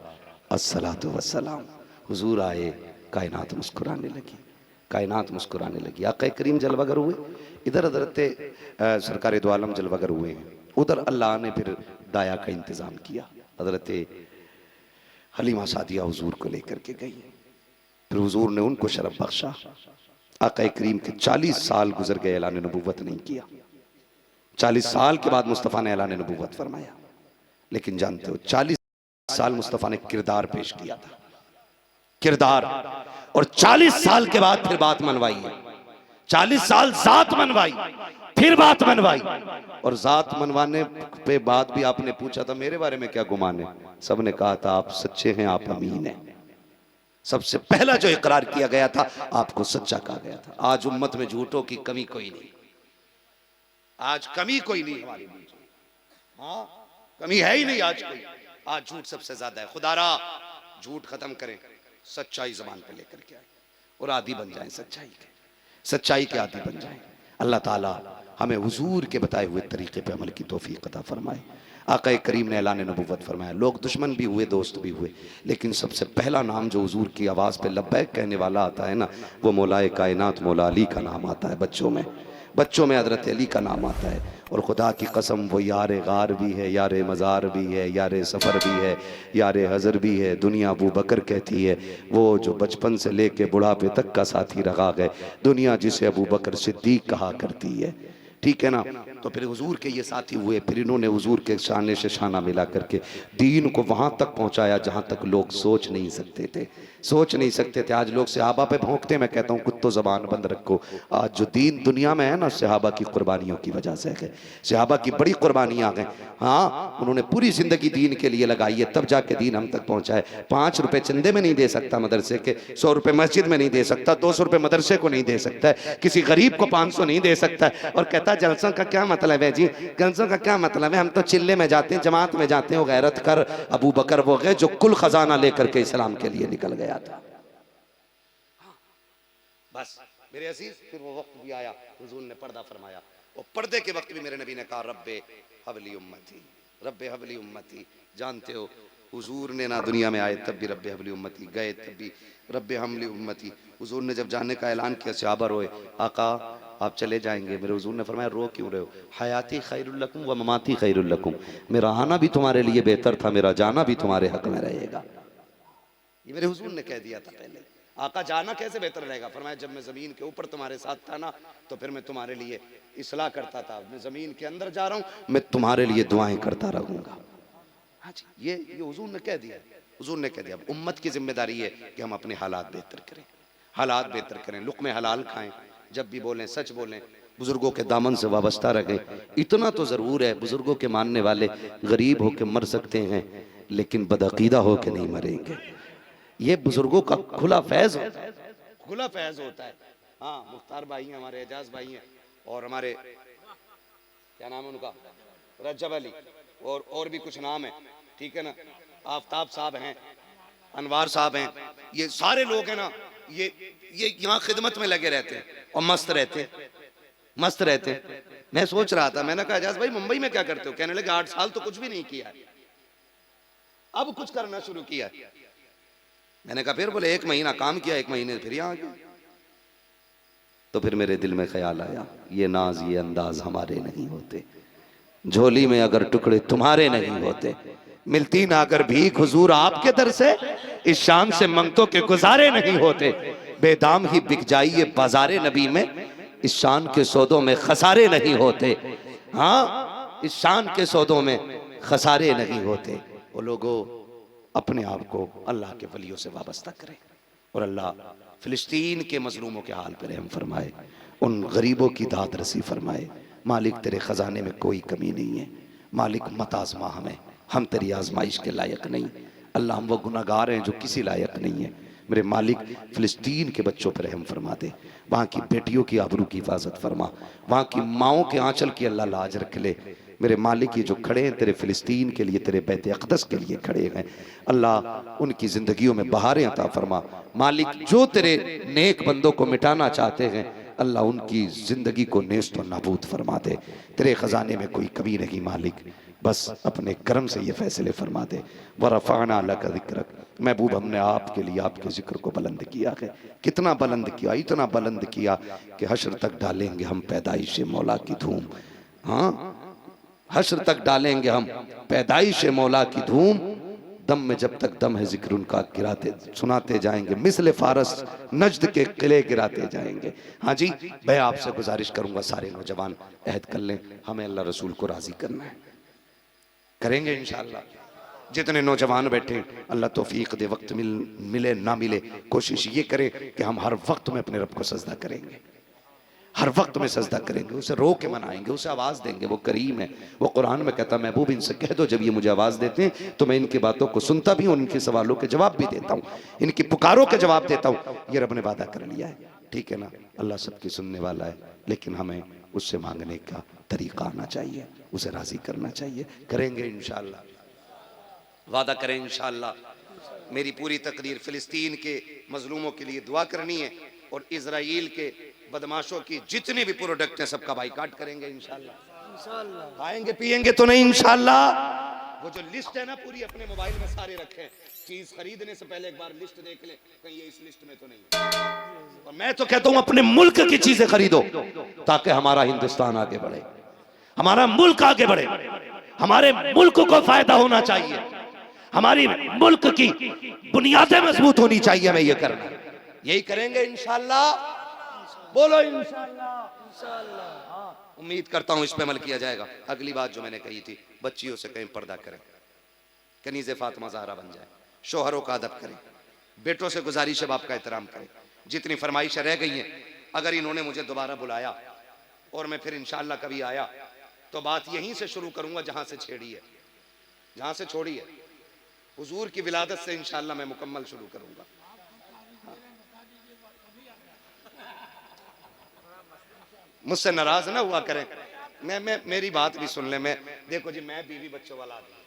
Speaker 1: अस्सलातु वस्सलाम। हुजूर आए, कायनात मुस्कुराने लगी, कायनात मुस्कुराने लगी। आक़ा करीम जलवागर हुए, इधर हज़रत सरकार दो आलम जलवागर हुए हैं, उधर अल्लाह ने फिर दाया का इंतज़ाम किया। हज़रत हलीमा सादिया हुजूर को लेकर के गई, फिर हुजूर ने उनको शरफ बख्शा। आक़ा करीम के 40 साल गुजर गए, ऐलान नबूवत नहीं किया। 40 साल के बाद मुस्तफ़ा ने ऐलान नबूवत फरमाया। लेकिन जानते हो 40 साल मुस्तफ़ा ने किरदार पेश किया था, किरदार, और 40 साल के बाद फिर बात मनवाई है। 40 साल जात मनवाई, फिर बात मनवाई, और जात मनवाने पे बाद भी आपने पूछा था मेरे बारे में क्या गुमान है, सबने कहा था आप सच्चे हैं, आप अमीन हैं। सबसे पहला जो इकरार किया गया था आपको सच्चा कहा गया था। आज उम्मत में झूठों की कमी कोई नहीं, आज कमी कोई नहीं हमारे बीच में, हाँ कमी है ही नहीं आज कोई। आज झूठ सबसे ज्यादा है। खुदारा झूठ खत्म करें, सच्चाई जबान पे लेकर के आए और आदी बन जाएं, सच्चाई के आदी बन जाएं। अल्लाह ताला हमें हुजूर के बताए हुए तरीके पे अमल की तौफीक अता फरमाए। आक़ा करीम ने ऐलान नबूवत फरमाया, लोग दुश्मन भी हुए, दोस्त भी हुए, लेकिन सबसे पहला नाम जो हुजूर की आवाज़ पे लब्बैक कहने वाला आता है ना, वो मौलाए कायनात मौला अली का नाम आता है। बच्चों में हज़रत अली का नाम आता है। और खुदा की कसम वो यार गार भी है, यार मज़ार भी है, यार सफ़र भी है, यार हज़र भी है। दुनिया अबू बकर कहती है, वो जो बचपन से लेके बुढ़ापे तक का साथी रहा गए, दुनिया जिसे अबू बकर सिद्दीक कहा करती है। ठीक है ना। तो फिर हुजूर के ये साथी हुए, फिर इन्होंने हुजूर के शाने से शाना मिला करके दीन को वहाँ तक पहुँचाया जहाँ तक लोग सोच नहीं सकते थे, सोच नहीं सकते थे। आज लोग सहाबा पे भौंकते, मैं कहता हूँ कुत्तो ज़बान बंद रखो। आज जो दीन दुनिया में है ना, सहाबा की कुर्बानियों की वजह से है। सहाबा की बड़ी कुर्बानियाँ गए, हाँ उन्होंने पूरी ज़िंदगी दीन के लिए लगाई है, तब जाके दीन हम तक पहुँचा है। 5 रुपये चंदे में नहीं दे सकता मदरसे के, 100 रुपये मस्जिद में नहीं दे सकता, 200 रुपये मदरसे को नहीं दे सकता है, किसी गरीब को 500 नहीं दे सकता है, और कहता जलसों का क्या मतलब है जी, जलसों का क्या मतलब है, हम तो चिल्ले में जाते हैं, जमात में जाते हैं। वो गैरत कर अबू बकर वो गए जो कुल खजाना लेकर के इस्लाम के लिए निकल गया था। बस मेरे अजीज, फिर वो वक्त भी आया, हुजूर ने पर्दा फरमाया। और पर्दे के वक्त भी मेरे नबी ने कहा रब्बे हबली उम्मती, रब्बे हबली उम्मती। जानते हो हुजूर ने ना दुनिया में आए तब भी रब्बे हबली उम्मती, गए तब भी रब्बे हमली उम्मती। हुजूर ने जब जाने का ऐलान किया, सहाबा रोए, आका आप चले जाएंगे। मेरे हुजूर ने फरमाया रो क्यों रहे हो, हयाती खैरुल लकुम व ममाती खैरुल लकुम, मेरा आना भी तुम्हारे लिए बेहतर था, मेरा जाना भी तुम्हारे हक में रहेगा। ये मेरे हुजूर ने कह दिया था पहले। आका जाना कैसे बेहतर रहेगा, फरमाया जब मैं ज़मीन के ऊपर तुम्हारे साथ था ना तो फिर मैं तुम्हारे लिए इसलाह करता था, मैं ज़मीन के अंदर जा रहा हूँ मैं तुम्हारे लिए दुआएं करता रहूँगा। हाँ जी, ये हुजूर ने कह दिया, हुजूर ने कह दिया। उम्मत की जिम्मेदारी है कि हम अपने हालात बेहतर करें, हालात बेहतर करें, लुक़्मे हलाल खाएं, जब भी बोलें सच बोलें, बुजुर्गों के दामन से वाबस्ता रहें। इतना तो ज़रूर है बुजुर्गों के मानने वाले गरीब होकर मर सकते हैं लेकिन बदअकीदा होकर नहीं मरेंगे। ये बुजुर्गों का खुला फैज होता है, खुला फैज होता है। हाँ, मुख्तार भाई हैं हमारे, एजाज भाई हैं, और हमारे क्या नाम है उनका, रजब अली, और भी कुछ नाम है, ठीक है ना, आफ्ताब साहब हैं, अनवार साहब हैं, ये सारे लोग हैं ना, ये यहाँ खिदमत में लगे रहते हैं और मस्त रहते हैं, मस्त रहते हैं। मैं सोच रहा था, मैंने कहा एजाज भाई मुंबई में क्या करते हो, कहने लगे 8 साल तो कुछ भी नहीं किया, अब कुछ करना शुरू किया। मैंने कहा फिर, बोले 1 महीना काम किया, 1 महीने फिर यहाँ आ गया। तो फिर मेरे दिल में ख्याल आया, ये नाज ये अंदाज हमारे नहीं होते, झोली में अगर टुकड़े तुम्हारे नहीं होते, मिलती ना अगर भीख हुजूर आपके दर से, इस शान से मंगतों के गुजारे नहीं होते, बेदाम ही बिक जाइए बाजारे नबी में, इस शान के सौदों में खसारे नहीं होते। हाँ, इस शान के सौदों में खसारे नहीं होते। वो लोगों अपने आप को अल्लाह के वलियों से वाबस्ता करें और अल्लाह फिलिस्तीन के मजलूमों के हाल पर रहम फरमाए, उन गरीबों की दाद रसी फरमाए। मालिक तेरे खजाने में कोई कमी नहीं है, मालिक मत आजमा हमें, हम तेरी आजमाइश के लायक नहीं। अल्लाह हम वो गुनाहगार हैं जो किसी लायक नहीं है। मेरे मालिक फिलिस्तीन के बच्चों पर रहम फरमा दे, वहाँ की बेटियों की आबरू की हिफाजत फरमा, वहाँ की माओं के आंचल की अल्लाह लाज रख ले। मेरे मालिक ये जो खड़े हैं तेरे फिलिस्तीन के लिए, तेरे बैत अक़दस के लिए खड़े हैं, अल्लाह उनकी ज़िंदगियों में बहारें अता फरमा। मालिक जो तेरे नेक बंदों को मिटाना चाहते हैं अल्लाह उनकी ज़िंदगी को नेस्त और नाबूद फरमा दे। तेरे ख़जाने में कोई कमी नहीं मालिक, बस अपने करम से ये फैसले फरमा दे। वरफ़अना लका ज़िक्रक, महबूब हमने आपके लिए आपके ज़िक्र को बुलंद किया है। कितना बुलंद किया, इतना बुलंद किया कि हश्र तक डालेंगे हम पैदाइश मौला की धूम। हाँ, हश्र तक डालेंगे हम पैदाइश मौला की धूम, दम में जब तक दम है जिक्र उनका गिराते सुनाते जाएंगे, मिसले फारस नजद के किले गिराते जाएंगे। हाँ जी, मैं आपसे गुजारिश करूंगा सारे नौजवान अहद कर लें, हमें अल्लाह रसूल को राजी करना है, करेंगे इंशाअल्लाह। जितने नौजवान बैठे अल्लाह तौफीक दे, वक्त मिले ना मिले कोशिश ये करें कि हम हर वक्त में अपने रब को सजदा करेंगे, हर वक्त में सजदा करेंगे, उसे रो के मनाएंगे, उसे आवाज़ देंगे। वो करीम है, वो कुरान में कहता महबूब इनसे कह दो जब ये मुझे आवाज़ देते हैं तो मैं इनकी बातों को सुनता भी हूँ, इनके सवालों के जवाब भी देता हूँ, इनकी पुकारों के जवाब देता हूँ। ये रब ने वादा कर लिया है, ठीक है ना। अल्लाह सबकी सुनने वाला है, लेकिन हमें उससे मांगने का तरीका आना चाहिए, उसे राज़ी करना चाहिए। करेंगे इंशाअल्लाह, वादा करें इंशाअल्लाह। मेरी पूरी तकदीर फ़िलिस्तीन के मजलूमों के लिए दुआ करनी है और इजराइल के बदमाशों की जितने भी प्रोडक्ट हैं सबका बाइकाट करेंगे इंशाअल्लाह। खाएंगे पिएंगे तो नहीं इंशाअल्लाह। वो जो लिस्ट है ना पूरी अपने मोबाइल में सारे रखें, चीज खरीदने से पहले एक बार लिस्ट देख लें कहीं ये इस लिस्ट में तो नहीं। और मैं तो कहता हूं अपने मुल्क की चीजें खरीदो ताकि हमारा हिंदुस्तान आगे बढ़े, हमारा मुल्क आगे बढ़े, हमारे मुल्क को फायदा होना चाहिए, हमारी मुल्क की बुनियादें मजबूत होनी चाहिए। मैं ये करना, यही करेंगे इंशाअल्लाह। बोलो इंशाअल्लाह। उम्मीद करता हूं इस पे अमल किया जाएगा। अगली बात जो मैंने कही थी, बच्चियों से कहीं पर्दा करें, कनीज़े फातिमा ज़हरा बन जाए, शोहरों का अदब करें, बेटों से गुजारिश है बाप का एहतराम करें। जितनी फरमाइशें रह गई हैं, अगर इन्होंने मुझे दोबारा बुलाया और मैं फिर इंशाअल्लाह कभी आया तो बात यहीं से शुरू करूंगा जहां से छेड़ी है, जहां से छोड़ी है। हुजूर की विलादत से इंशाअल्लाह मैं मुकम्मल शुरू करूंगा। मुझसे नाराज ना हुआ करें, मैं मेरी बात भी सुन ले। मैं देखो जी, मैं बीवी बच्चों वाला आदमी,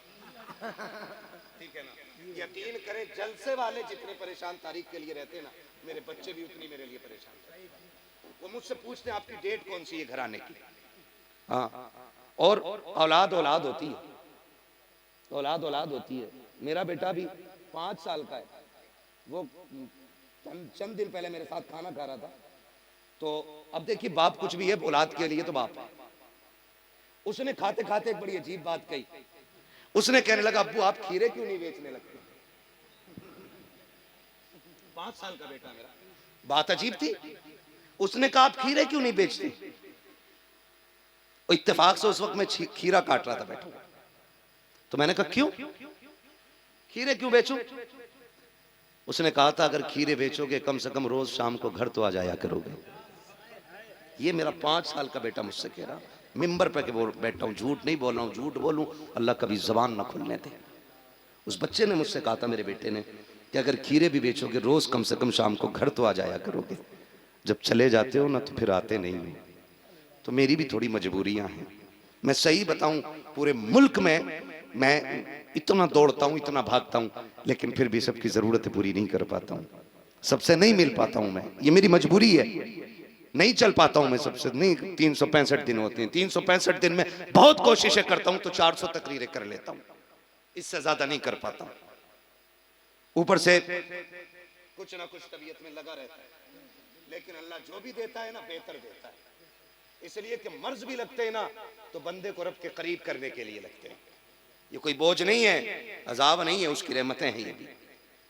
Speaker 1: ठीक है ना। यकीन करें जलसे वाले जितने परेशान तारीख के लिए रहते हैं ना, मेरे बच्चे भी उतनी मेरे लिए परेशान रहते। वो मुझसे पूछते हैं आपकी डेट कौन सी है घर आने की। हाँ, और औलाद औलाद होती है, औलाद औलाद होती है। मेरा बेटा भी 5 साल का है, वो चंद दिन पहले मेरे साथ खाना खा रहा था तो अब देखिए बाप कुछ भी है, औलाद के लिए तो बाप है। उसने खाते खाते एक बड़ी अजीब बात कही। उसने कहने लगा, अब्बू आप खीरे क्यों नहीं बेचने लगते? 5 साल का बेटा मेरा। बात अजीब थी। उसने कहा आप खीरे क्यों नहीं बेचते? इत्तेफाक से उस वक्त मैं खीरा काट रहा था बैठा। तो मैंने कहा क्यों, खीरे क्यों बेचूं? उसने कहा था अगर खीरे बेचोगे कम से कम रोज शाम को घर तो आ जाया करोगे। ये मेरा 5 साल का बेटा मुझसे कह रहा, मिंबर पे बैठा हूं, झूठ नहीं बोल रहा हूं, झूठ बोलूं अल्लाह कभी जबान ना खुलने दे। उस बच्चे ने मुझसे कहा था, मेरे बेटे ने, कि अगर खीरे भी बेचोगे रोज कम से कम शाम को घर तो आ जाया करोगे। जब चले जाते हो ना तो फिर आते नहीं हो। तो मेरी भी थोड़ी मजबूरियां हैं। मैं सही बताऊं, पूरे मुल्क में मैं इतना दौड़ता हूं, इतना भागता हूं, लेकिन फिर भी सबकी जरूरतें पूरी नहीं कर पाता हूं, सबसे नहीं मिल पाता हूं मैं। ये मेरी मजबूरी है, नहीं चल पाता हूं मैं सबसे। नहीं, 365 दिन होते हैं, 365 दिन में बहुत कोशिशें करता हूं तो 400 तकरीरें कर लेता हूं, इससे ज्यादा नहीं कर पाता हूं। ऊपर से कुछ ना कुछ तबीयत में लगा रहता है, लेकिन अल्लाह जो भी देता है ना बेहतर देता है। इसलिए कि मर्ज भी लगते हैं ना तो बंदे को रब के करीब करने के लिए लगते हैं। ये कोई बोझ नहीं है, अजाब नहीं है, उसकी रहमतें हैं। ये भी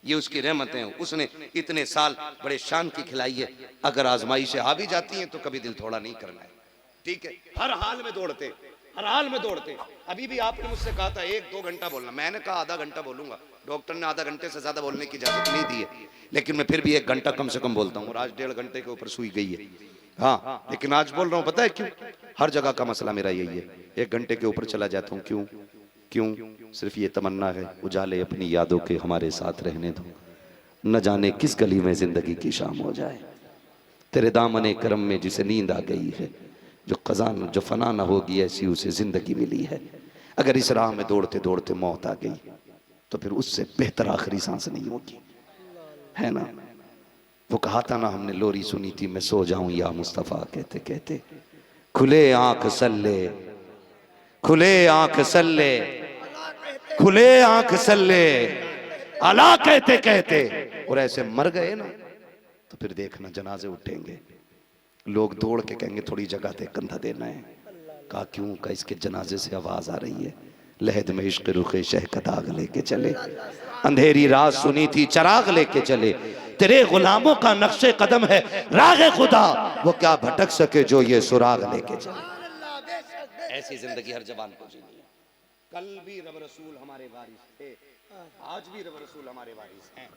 Speaker 1: ये उसकी रहमतें हैं। उसने इतने साल बड़े शान की खिलाई है। अगर आजमाइशें आ भी जाती हैं तो कभी दिल थोड़ा नहीं करना है, ठीक है? हर हाल में दौड़ते, हर हाल में दौड़ते। अभी भी आपने मुझसे कहा था 1-2 घंटा बोलना, मैंने कहा आधा घंटा बोलूंगा। डॉक्टर ने आधा घंटे से ज्यादा बोलने की इजाजत नहीं दी है, लेकिन मैं फिर भी 1 घंटा कम से कम बोलता हूँ। और आज 1.5 घंटे के ऊपर सुई गई है। हाँ, लेकिन आज बोल रहा हूँ, पता है क्यों? हर जगह का मसला मेरा यही है, 1 घंटे के ऊपर चला जाता हूँ। क्यों? सिर्फ ये तमन्ना है, उजाले अपनी यादों के हमारे साथ रहने दो, न जाने किस गली में जिंदगी की शाम हो जाए। तेरे दामने करम में जिसे नींद आ गई है, जो खजान जो फना न होगी ऐसी उसे जिंदगी मिली है। अगर इस राह में दौड़ते दौड़ते मौत आ गई तो फिर उससे बेहतर आखिरी सांस नहीं होगी, है ना? वो कहा था ना, हमने लोरी सुनी थी, मैं सो जाऊं या मुस्तफा कहते कहते। खुले आंख सल्ले, खुले आंख सल्ले, खुले आंख सल्ले, अला कहते कहते। और ऐसे मर गए ना तो फिर देखना जनाजे उठेंगे, लोग दौड़ के कहेंगे थोड़ी जगह दे, कंधा देना है। कहा क्यों? का इसके जनाजे से आवाज आ रही है, लहद में इश्क रुखे शह का दाग लेके चले, अंधेरी रात सुनी थी चराग लेके चले। तेरे गुलामों का नक्शे कदम है रागे खुदा, वो क्या भटक सके जो ये सुराग लेके चले। ऐसी जिंदगी हर जवान को जीनी है। कल भी रब रसूल हमारे वारिस थे, आज भी रब रसूल हमारे वारिस हैं।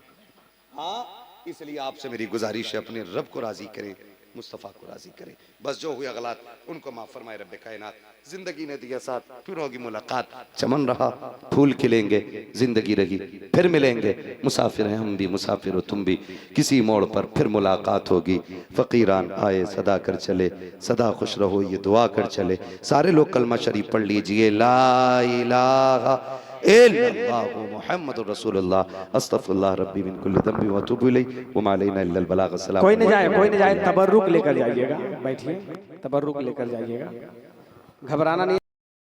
Speaker 1: हाँ, इसलिए आपसे मेरी गुजारिश है, अपने रब को राजी करें, मुस्तफ़ा को राजी करें। बस जो हुए गलत उनको माफ फरमाए रब कायनात। जिंदगी ने दिया साथ, फिर होगी मुलाकात। चमन रहा फूल खिलेंगे, जिंदगी रही फिर मिलेंगे। मुसाफिर हैं हम भी, मुसाफिर हो तुम भी, किसी मोड़ पर फिर मुलाकात होगी। फकीरान आए सदा कर चले, सदा खुश रहो ये दुआ कर चले। सारे लोग कलमा शरीफ पढ़ लीजिए, ला इलाहा इल्लल्लाहु मुहम्मदुर रसूलुल्लाह, अस्तगफिरुल्लाह रब्बी मिन कुल्ली ज़ंबि व अतूबु इलैहि व मा अलैना इल्लल बलाग। अस्सलाम।
Speaker 2: कोई नहीं जाए, कोई नहीं जाए, तबर्रुक लेकर जाइएगा, बैठिए, तबर्रुक लेकर जाइएगा, घबराना नहीं।